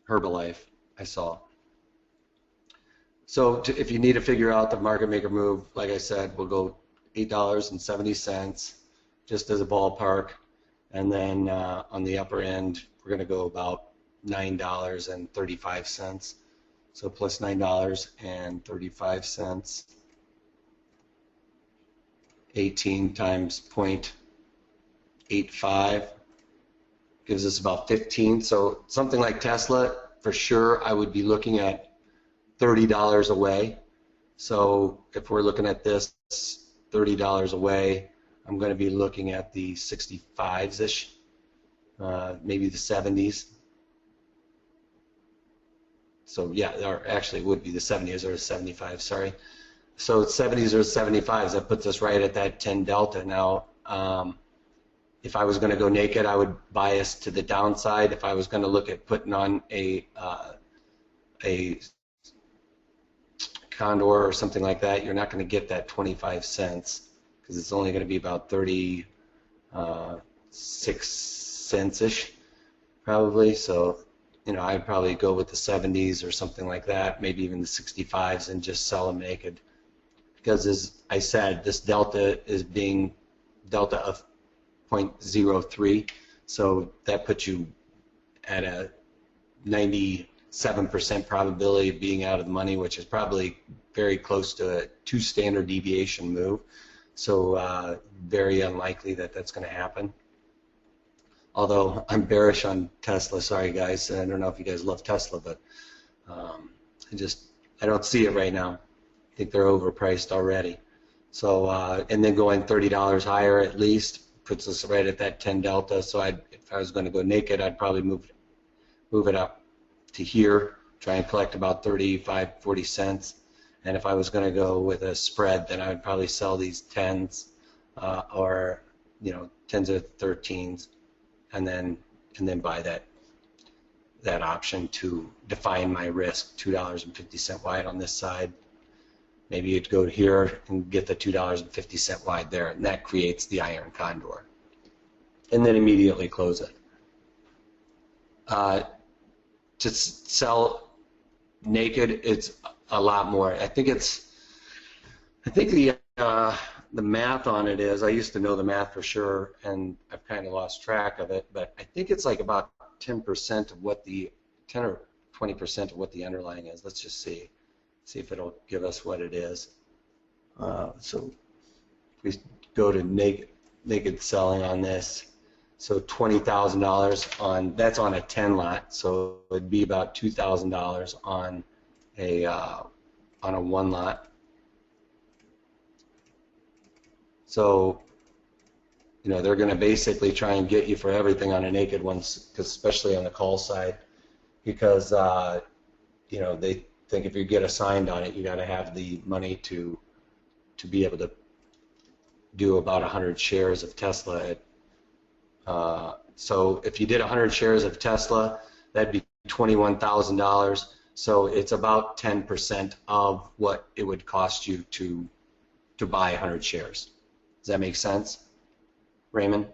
Herbalife I saw. So if you need to figure out the market maker move, like I said, we'll go $8.70 just as a ballpark, and then on the upper end we're going to go about $9.35. So plus $9.35, 18 times 0.85 gives us about 15. So something like Tesla, for sure, I would be looking at $30 away. So if we're looking at this $30 away, I'm going to be looking at the 65s-ish, maybe the 70s. So yeah, or actually it would be the 70s or the 75, sorry. So it's 70s or 75s, that puts us right at that 10 delta. Now, if I was going to go naked, I would bias to the downside. If I was going to look at putting on a condor or something like that, you're not going to get that 25 cents because it's only going to be about 36 cents-ish probably. So, you know, I'd probably go with the 70s or something like that, maybe even the 65s, and just sell them naked. Because as I said, this delta is being delta of 0.03, so that puts you at a 97% probability of being out of the money, which is probably very close to a 2 standard deviation move. So very unlikely that that's going to happen. Although I'm bearish on Tesla, sorry guys, I don't know if you guys love Tesla, but I don't see it right now. I think they're overpriced already. So and then going $30 higher at least puts us right at that 10 delta. So if I was going to go naked, I'd probably move it up to here, try and collect about 35, 40 cents. And if I was going to go with a spread, then I would probably sell these 10s or 10s or 13s, and then buy that option to define my risk, $2.50 wide on this side. Maybe you'd go here and get the $2.50 wide there, and that creates the iron condor. And then immediately close it. To sell naked, it's a lot more. I think the math on it is, I used to know the math for sure, and I've kind of lost track of it, but I think it's like about 10% of what 10 or 20% of what the underlying is. Let's just see if it'll give us what it is. So we go to naked selling on this. So $20,000 that's on a 10 lot. So it'd be about $2,000 on a 1 lot. So they're going to basically try and get you for everything on a naked one, especially on the call side, because they think if you get assigned on it, you got to have the money to be able to do about 100 shares of Tesla. So if you did 100 shares of Tesla, that'd be $21,000. So it's about 10% of what it would cost you to buy 100 shares. Does that make sense, Raymond?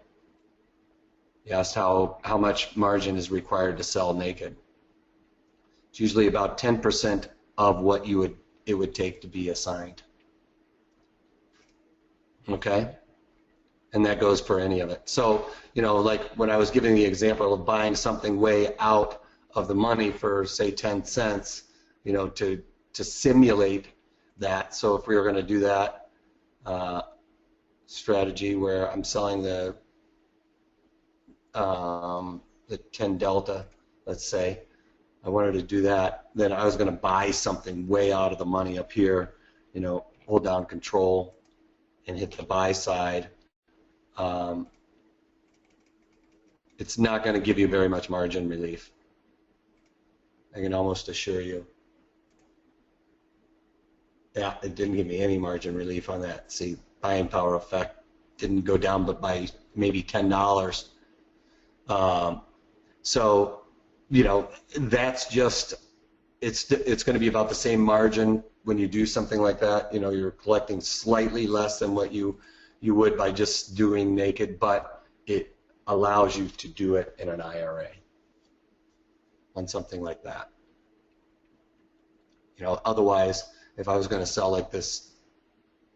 You asked how much margin is required to sell naked. It's usually about 10% of what it would take to be assigned. Okay? And that goes for any of it. So, you know, like when I was giving the example of buying something way out of the money for, say, 10 cents, you know, to simulate that. So if we were going to do that strategy where I'm selling the 10 delta, let's say, I wanted to do that, then I was going to buy something way out of the money up here, you know, hold down control and hit the buy side. It's not going to give you very much margin relief. I can almost assure you. Yeah, it didn't give me any margin relief on that. See, buying power effect didn't go down but by maybe $10. So, you know, that's just, it's going to be about the same margin when you do something like that. You know, you're collecting slightly less than what you would by just doing naked, but it allows you to do it in an IRA on something like that. You know, otherwise, if I was going to sell like this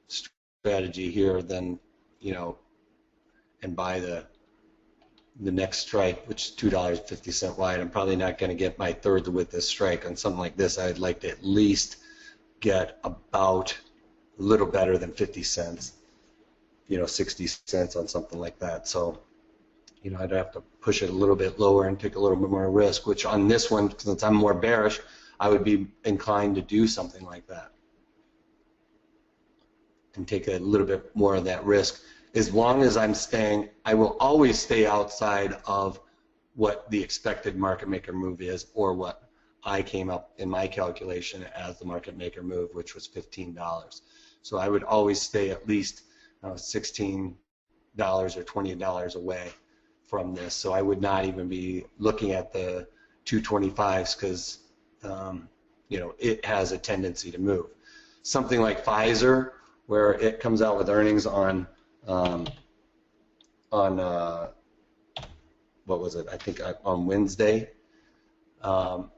strategy here, then, you know, and buy the next strike, which is $2.50 wide, I'm probably not going to get my third with this strike. On something like this, I'd like to at least get about a little better than 50 cents, you know, 60 cents on something like that. So, you know, I'd have to push it a little bit lower and take a little bit more risk, which on this one, since I'm more bearish, I would be inclined to do something like that and take a little bit more of that risk. As long as I'm staying, I will always stay outside of what the expected market maker move is, or what I came up in my calculation as the market maker move, which was $15. So I would always stay at least $16 or $20 away from this. So I would not even be looking at the 225s because you know, it has a tendency to move. Something like Pfizer, where it comes out with earnings on what was it? I think on Wednesday. I'm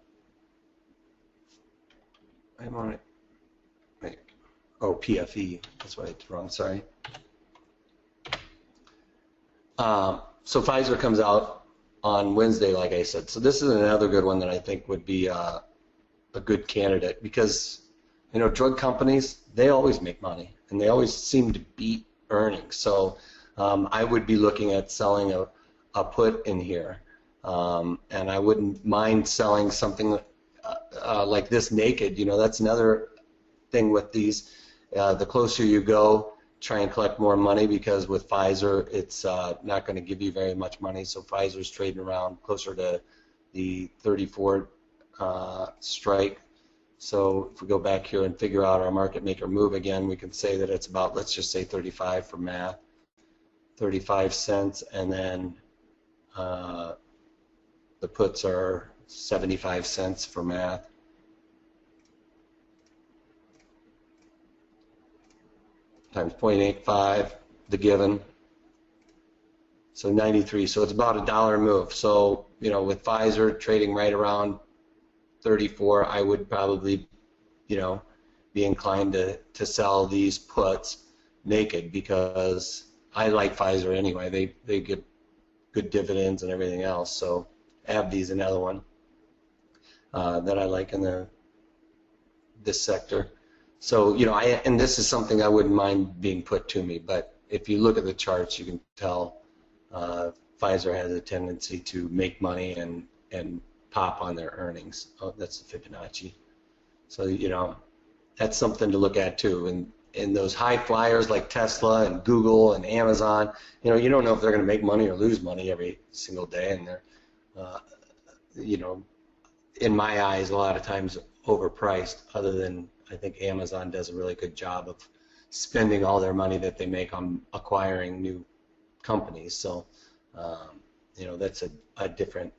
on it. Oh, PFE. That's why it's wrong. Sorry. So Pfizer comes out on Wednesday, like I said. So this is another good one that I think would be a good candidate because, you know, drug companies, they always make money and they always seem to beat earnings. So I would be looking at selling a put in here, and I wouldn't mind selling something like this naked. You know, that's another thing with these. The closer you go, try and collect more money because with Pfizer, it's not going to give you very much money. So Pfizer's trading around closer to the 34 strike. So if we go back here and figure out our market maker move again, we can say that it's about, let's just say 35 for math, 35 cents, and then the puts are 75 cents for math. Times 0.85, the given. So 93. So it's about $1 move. So, you know, with Pfizer trading right around 34, I would probably, you know, be inclined to sell these puts naked because I like Pfizer anyway. They get good dividends and everything else. So AbbVie's another one that I like in this sector. So, you know, and this is something I wouldn't mind being put to me, but if you look at the charts, you can tell Pfizer has a tendency to make money and pop on their earnings. Oh, that's the Fibonacci. So, you know, that's something to look at too. And those high flyers like Tesla and Google and Amazon, you know, you don't know if they're going to make money or lose money every single day, and they're, you know, in my eyes, a lot of times overpriced, other than I think Amazon does a really good job of spending all their money that they make on acquiring new companies. So, you know, that's a different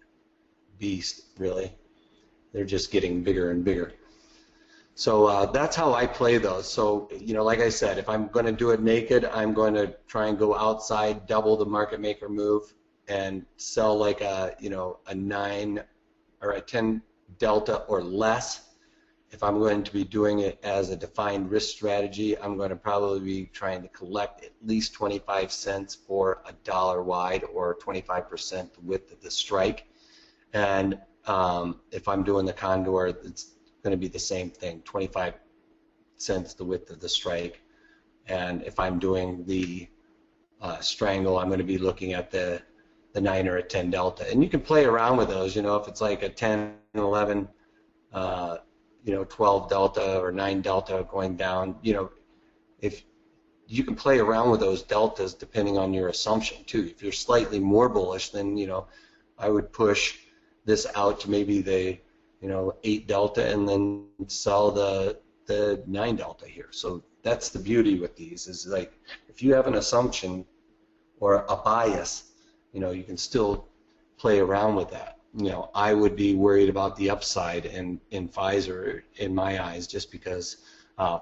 beast, really. They're just getting bigger and bigger. So that's how I play those. So, you know, like I said, if I'm going to do it naked, I'm going to try and go outside, double the market maker move, and sell like a, you know, a 9 or a 10 delta or less, if I'm going to be doing it as a defined risk strategy, I'm going to probably be trying to collect at least 25 cents for a dollar wide, or 25% the width of the strike. And if I'm doing the condor, it's going to be the same thing, 25 cents the width of the strike. And if I'm doing the strangle, I'm going to be looking at the 9 or a 10 delta. And you can play around with those, you know, if it's like a 10, 11, you know, 12 delta or 9 delta going down, you know, if you can play around with those deltas depending on your assumption too. If you're slightly more bullish, then, you know, I would push this out to maybe the, you know, 8 delta and then sell the 9 delta here. So that's the beauty with these, is like if you have an assumption or a bias, you know, you can still play around with that. You know, I would be worried about the upside in Pfizer, in my eyes, just because,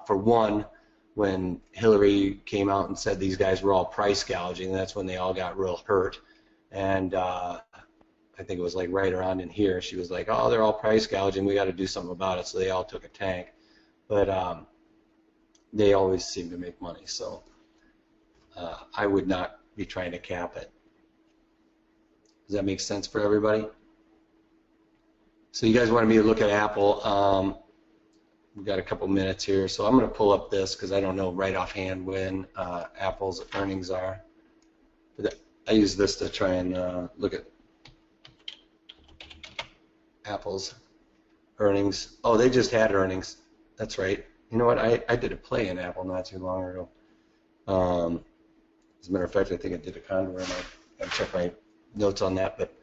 for one, when Hillary came out and said these guys were all price gouging, that's when they all got real hurt. And I think it was like right around in here, she was like, oh, they're all price gouging, we got to do something about it. So they all took a tank. But they always seem to make money. So I would not be trying to cap it. Does that make sense for everybody? So you guys wanted me to look at Apple. We've got a couple minutes here, so I'm going to pull up this because I don't know right offhand when Apple's earnings are. But I use this to try and look at Apple's earnings. Oh, they just had earnings. That's right. You know what? I did a play in Apple not too long ago. As a matter of fact, I think I did a condor, and I checked my notes on that. But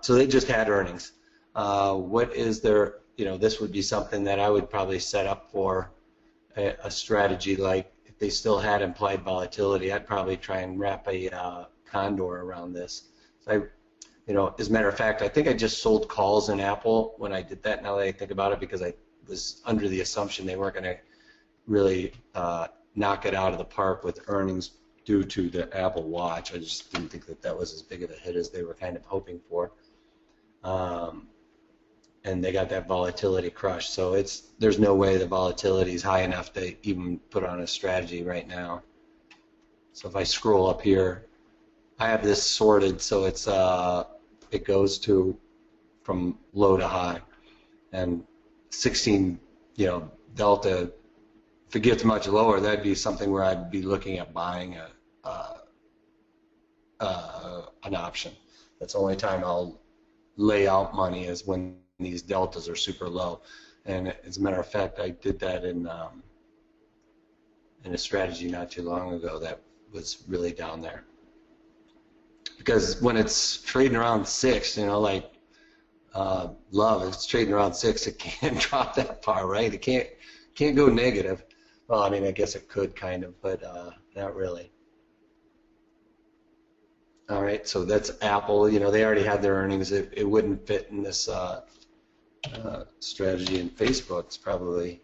so they just had earnings. What is their, you know, this would be something that I would probably set up for a strategy. Like if they still had implied volatility, I'd probably try and wrap a condor around this. So you know, as a matter of fact, I think I just sold calls in Apple when I did that, now that I think about it, because I was under the assumption they weren't going to really knock it out of the park with earnings due to the Apple Watch. I just didn't think that that was as big of a hit as they were kind of hoping for. And they got that volatility crush, so there's no way the volatility is high enough to even put on a strategy right now. So if I scroll up here, I have this sorted, so it goes to from low to high, and 16, you know, delta. If it gets much lower, that'd be something where I'd be looking at buying an option. That's the only time I'll lay out money, is when these deltas are super low. And as a matter of fact, I did that in a strategy not too long ago that was really down there. Because when it's trading around 6, you know, like love, if it's trading around 6, it can't drop that far, right? It can't go negative. Well, I mean, I guess it could kind of, but not really. All right, so that's Apple. You know, they already had their earnings. It wouldn't fit in this strategy. And Facebook's probably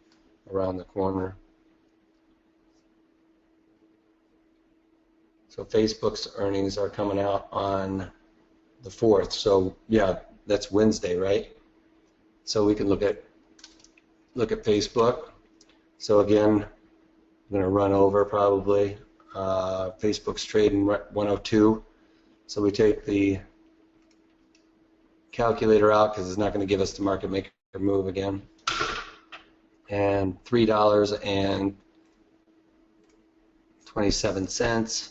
around the corner. So Facebook's earnings are coming out on the 4th. So yeah, that's Wednesday, right? So we can look at Facebook. So again, I'm going to run over probably. Facebook's trading 102. So we take the calculator out because it's not going to give us the market maker move again. And $3.27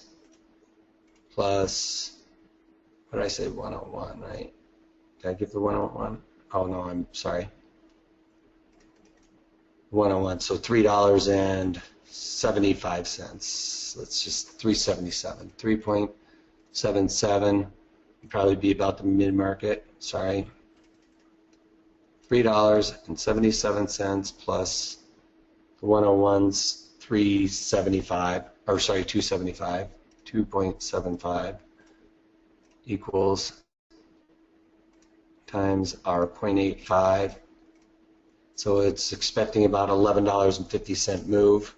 plus, what did I say, 101, right? Did I give the 101? Oh no, I'm sorry. 101, so $3.75. Let's just 377. 3.77 would probably be about the mid-market. Sorry. $3.77 plus the 101's 375, or sorry, 275. 2.75 equals times our 0.85. So it's expecting about $11.50 move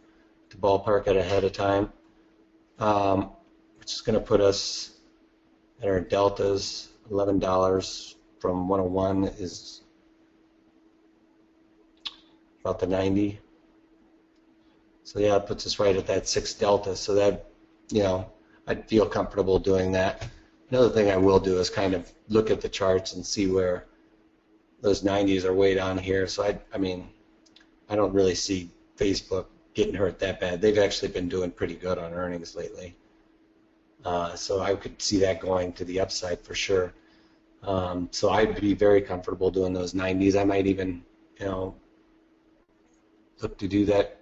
to ballpark it ahead of time, which is going to put us at our deltas. $11 from 101 is about the 90. So yeah, it puts us right at that 6 delta. So that, you know, I'd feel comfortable doing that. Another thing I will do is kind of look at the charts and see where those 90s are way down here. So I mean, I don't really see Facebook getting hurt that bad. They've actually been doing pretty good on earnings lately. So I could see that going to the upside for sure. So I'd be very comfortable doing those 90s. I might even, you know, look to do that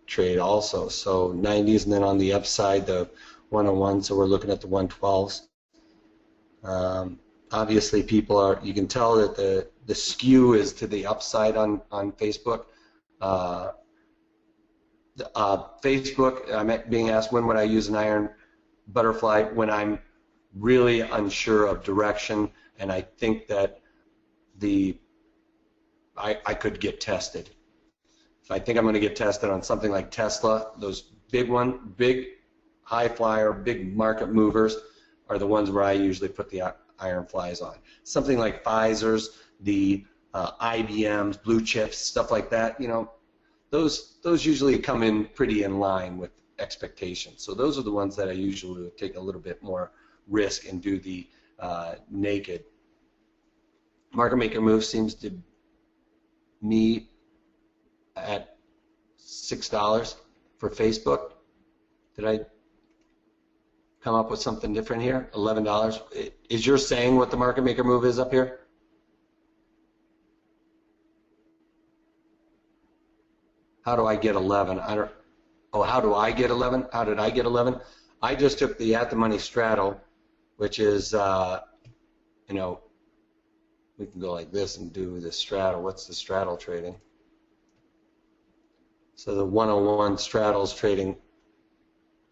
trade also. So 90s, and then on the upside, the 101. So we're looking at the 112s. Obviously, people are. You can tell that the skew is to the upside on Facebook. Facebook, I'm being asked when would I use an iron butterfly when I'm really unsure of direction, and I think that I could get tested. If I think I'm going to get tested on something like Tesla, those big high flyer, big market movers are the ones where I usually put the iron flies on. Something like Pfizer's, the IBM's, blue chips, stuff like that, you know, those usually come in pretty in line with expectations. So those are the ones that I usually would take a little bit more risk and do the naked. Market maker move seems to me at $6 for Facebook. Did I come up with something different here? $11. Is yours saying what the market maker move is up here? How do I get 11? How do I get 11? How did I get 11? I just took the at the money straddle, which is, you know, we can go like this and do the straddle. What's the straddle trading? So the 101 straddle's trading.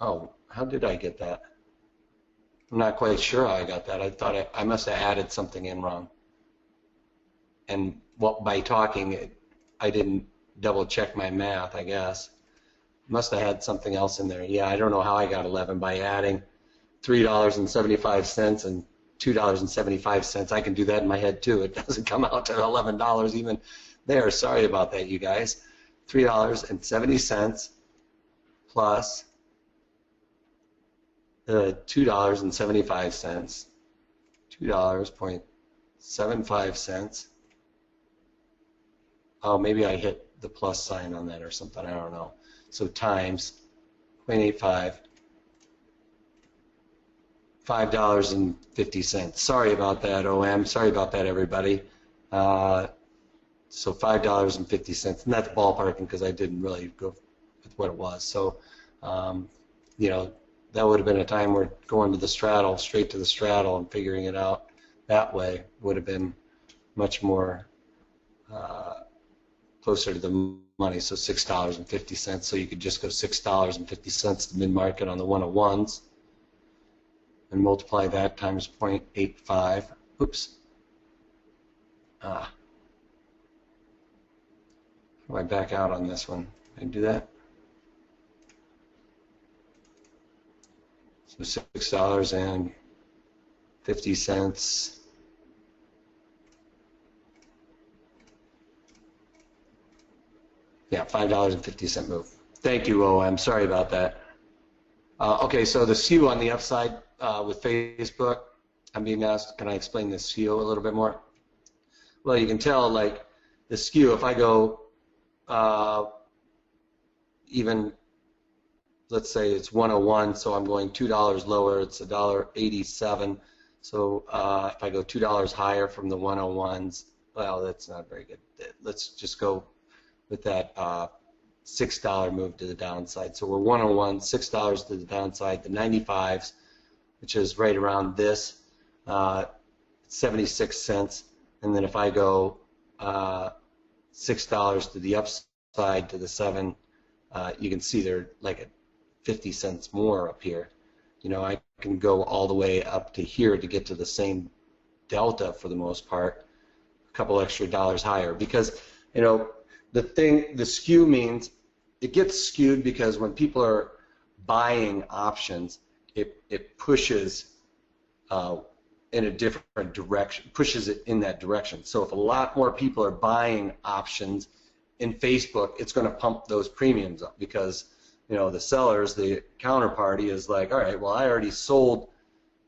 Oh, how did I get that? I'm not quite sure how I got that. I thought I must have added something in wrong. And by talking, I didn't double check my math, I guess. Must have had something else in there. Yeah, I don't know how I got 11 by adding $3.75 and $2.75. I can do that in my head too. It doesn't come out to $11 even there. Sorry about that, you guys. $3.70 plus $2.75. $2.75. Oh, maybe I hit the plus sign on that or something. I don't know. So times 0.85. $5.50. Sorry about that, OM. Sorry about that, everybody. So $5.50, and that's ballparking because I didn't really go with what it was. So, you know, that would have been a time where going to the straddle, straight to the straddle, and figuring it out that way would have been much more closer to the money. So $6.50. So you could just go $6.50 to mid-market on the 101s. And multiply that times 0.85. Oops. How do I back out on this one? Can I do that? So $6.50. Yeah, $5.50 move. Thank you, OM. Sorry about that. Okay, so the skew on the upside with Facebook, I'm being asked, can I explain the skew a little bit more? Well, you can tell, like, the skew, if I go even, let's say it's 101, so I'm going $2 lower, it's $1.87. So if I go $2 higher from the 101s, well, that's not very good. Let's just go with that $6 move to the downside. So we're 101, $6 to the downside. The 95s, which is right around this, 76 cents. And then if I go $6 to the upside to the 7, you can see they're like at 50 cents more up here. You know, I can go all the way up to here to get to the same delta for the most part, a couple extra dollars higher, because, you know, the skew means it gets skewed because when people are buying options, it pushes in a different direction, pushes it in that direction. So if a lot more people are buying options in Facebook, it's going to pump those premiums up because, you know, the sellers, the counterparty is like, all right, well, I already sold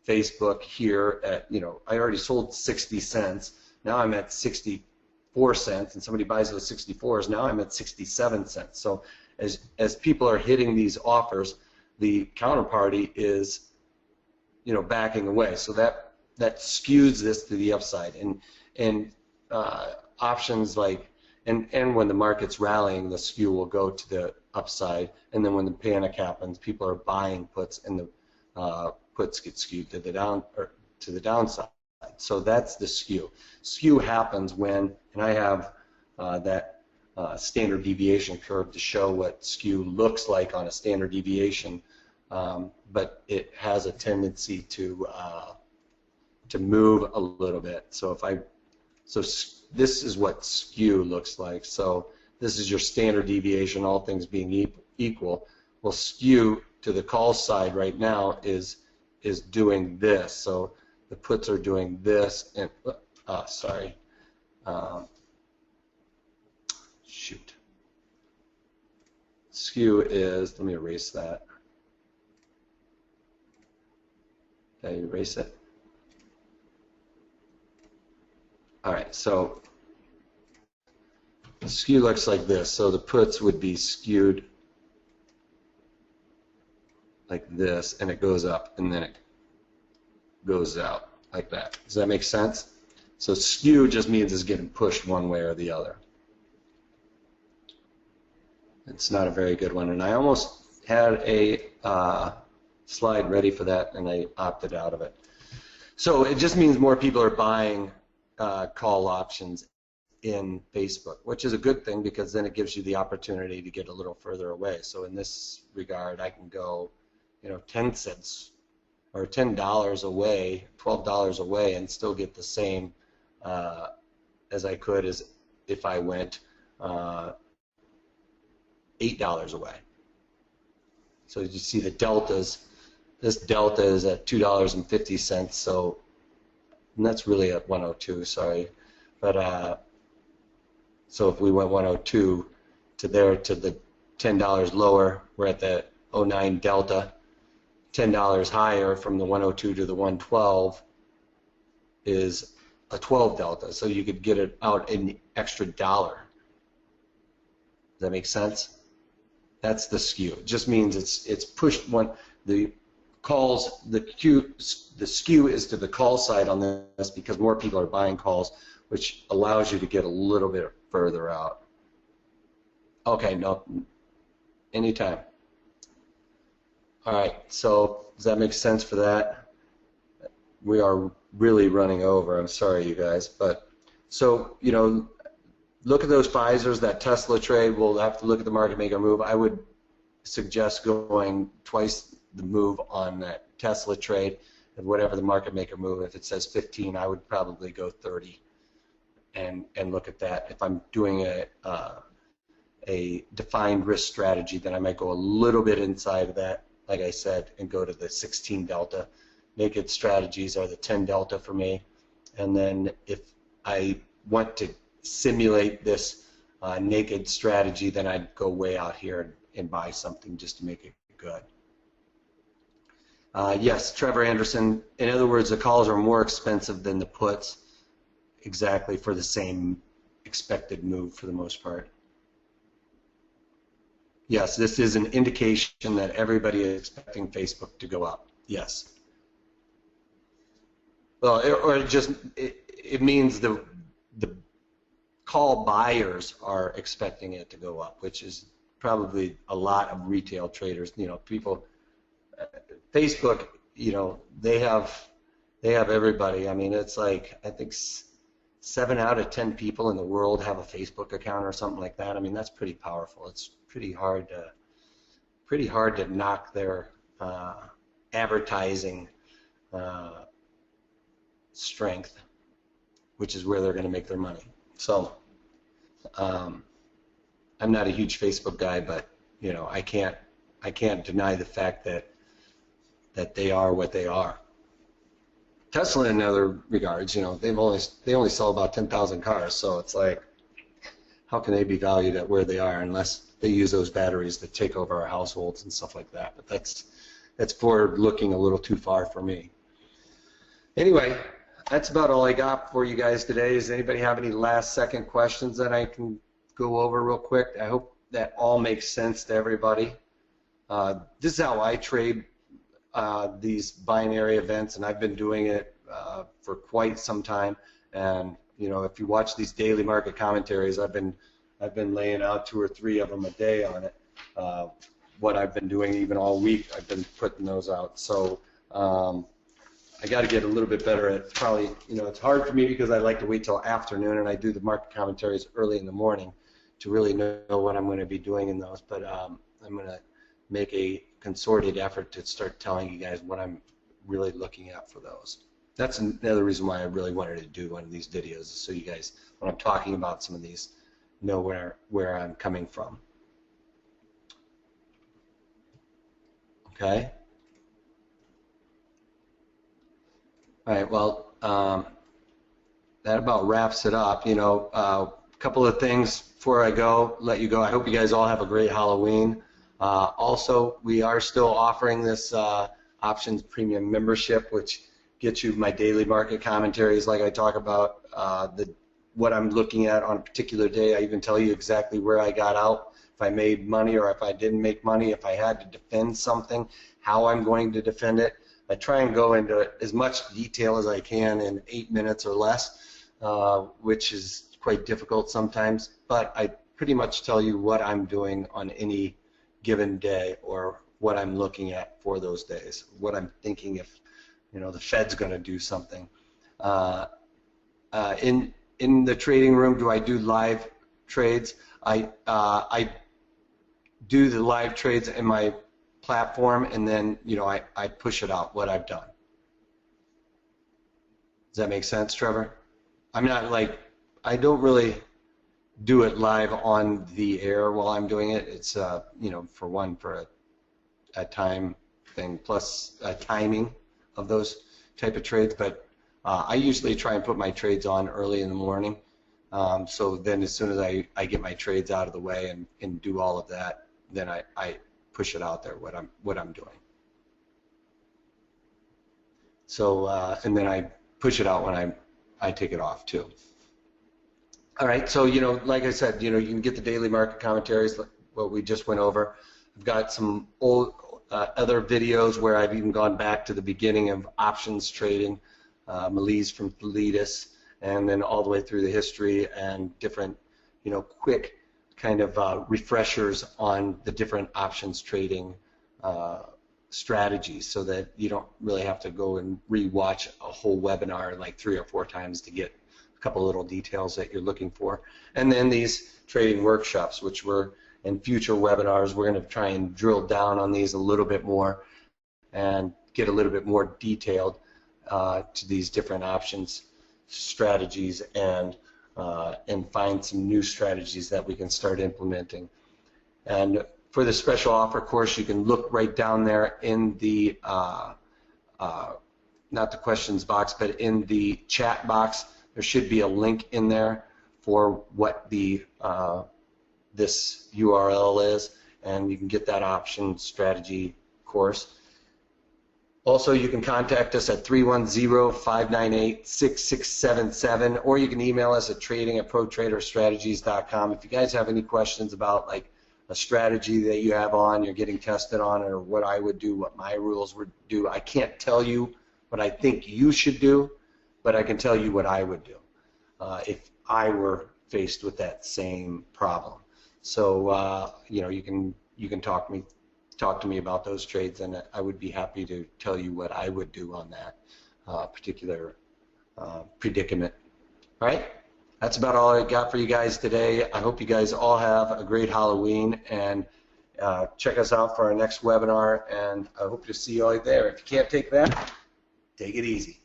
Facebook here at, you know, I already sold 60 cents. Now I'm at 64 cents, and somebody buys those 64s. Now I'm at 67 cents. So as people are hitting these offers, the counterparty is, you know, backing away. So that skews this to the upside. And options like, and when the market's rallying, the skew will go to the upside. And then when the panic happens, people are buying puts, and the puts get skewed to the downside. So that's the skew. Skew happens when, and I have that standard deviation curve to show what skew looks like on a standard deviation, but it has a tendency to move a little bit. So this is what skew looks like. So this is your standard deviation, all things being equal. Well, skew to the call side right now is doing this. So the puts are doing this, and shoot. Skew is, let me erase that. Did I erase it? All right, so the skew looks like this. So the puts would be skewed like this, and it goes up, and then it goes out like that. Does that make sense? So skew just means it's getting pushed one way or the other. It's not a very good one, and I almost had a slide ready for that, and I opted out of it. So it just means more people are buying call options in Facebook, which is a good thing because then it gives you the opportunity to get a little further away. So in this regard, I can go, you know, 10 cents or $10 away, $12 away, and still get the same as I could as if I went $8 away. So you see the deltas. This delta is at $2.50, so, and that's really at 102, sorry. But so if we went 102 to there to the $10 lower, we're at the 09 delta. $10 higher from the 102 to the 112 is a 12 delta, so you could get it out an extra $1. Does that make sense? That's the skew. It just means it's pushed one. The calls, the skew is to the call side on this because more people are buying calls, which allows you to get a little bit further out. Okay, no, anytime. All right, so does that make sense for that? We are really running over. I'm sorry, you guys, but so, you know, look at those Pfizers, that Tesla trade. We'll have to look at the market maker move. I would suggest going twice the move on that Tesla trade and whatever the market maker move. If it says 15, I would probably go 30 and look at that. If I'm doing a defined risk strategy, then I might go a little bit inside of that, like I said, and go to the 16 delta. Naked strategies are the 10 delta for me. And then if I want to simulate this naked strategy, then I'd go way out here and buy something just to make it good. Yes, Trevor Anderson. In other words, the calls are more expensive than the puts, exactly for the same expected move for the most part. Yes, this is an indication that everybody is expecting Facebook to go up. Yes. Well, it means the call buyers are expecting it to go up, which is probably a lot of retail traders. You know, people, Facebook, you know, they have everybody. I mean, it's like, I think 7 out of 10 people in the world have a Facebook account or something like that. I mean, that's pretty powerful. It's pretty hard to knock their advertising strength, which is where they're going to make their money. So I'm not a huge Facebook guy, but you know, I can't deny the fact that they are what they are. Tesla, in other regards, you know, they only sell about 10,000 cars, so it's like how can they be valued at where they are unless they use those batteries to take over our households and stuff like that. But that's forward looking a little too far for me. Anyway, that's about all I got for you guys today. Does anybody have any last second questions that I can go over real quick? I hope that all makes sense to everybody. This is how I trade these binary events, and I've been doing it for quite some time. And you know, if you watch these daily market commentaries, I've been laying out 2 or 3 of them a day on it. What I've been doing even all week, I've been putting those out. So I got to get a little bit better at probably, you know, it's hard for me because I like to wait till afternoon and I do the market commentaries early in the morning to really know what I'm going to be doing in those. But I'm going to make a concerted effort to start telling you guys what I'm really looking at for those. That's another reason why I really wanted to do one of these videos, so you guys, when I'm talking about some of these, know where I'm coming from. Okay. All right. Well, that about wraps it up. You know, a couple of things before I let you go. I hope you guys all have a great Halloween. Also, we are still offering this options premium membership, which gets you my daily market commentaries, like I talk about what I'm looking at on a particular day. I even tell you exactly where I got out, if I made money or if I didn't make money, if I had to defend something, how I'm going to defend it. I try and go into as much detail as I can in 8 minutes or less, which is quite difficult sometimes, but I pretty much tell you what I'm doing on any given day or what I'm looking at for those days, what I'm thinking if, you know, the Fed's going to do something. In the trading room, do I do live trades? I do the live trades in my platform, and then, you know, I push it out, what I've done. Does that make sense, Trevor? I'm not like, I don't really do it live on the air while I'm doing it. It's, you know, for a time thing, plus a timing of those type of trades, but I usually try and put my trades on early in the morning, so then as soon as I get my trades out of the way and do all of that, then I push it out there what I'm doing. So and then I push it out when I take it off too. All right, so, you know, like I said, you know, you can get the daily market commentaries, what we just went over. I've got some old other videos where I've even gone back to the beginning of options trading, Macys from Thaletus, and then all the way through the history and different, you know, quick kind of refreshers on the different options trading strategies, so that you don't really have to go and re-watch a whole webinar like 3 or 4 times to get a couple little details that you're looking for. And then these trading workshops, which we're in future webinars, we're going to try and drill down on these a little bit more and get a little bit more detailed to these different options strategies and find some new strategies that we can start implementing. And for the special offer course, you can look right down there in the not the questions box, but in the chat box. There should be a link in there for what the this URL is, and you can get that option strategy course. Also, you can contact us at 310-598-6677, or you can email us at trading@protraderstrategies.com. If you guys have any questions about like a strategy that you have on, you're getting tested on, or what I would do, what my rules would do, I can't tell you what I think you should do, but I can tell you what I would do if I were faced with that same problem. So you know, you can talk to me about those trades, and I would be happy to tell you what I would do on that particular predicament. All right, that's about all I got for you guys today. I hope you guys all have a great Halloween, and check us out for our next webinar, and I hope to see you all there. If you can't take that, take it easy.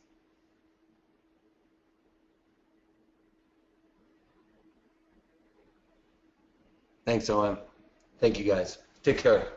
Thanks, OM. Thank you, guys. Take care.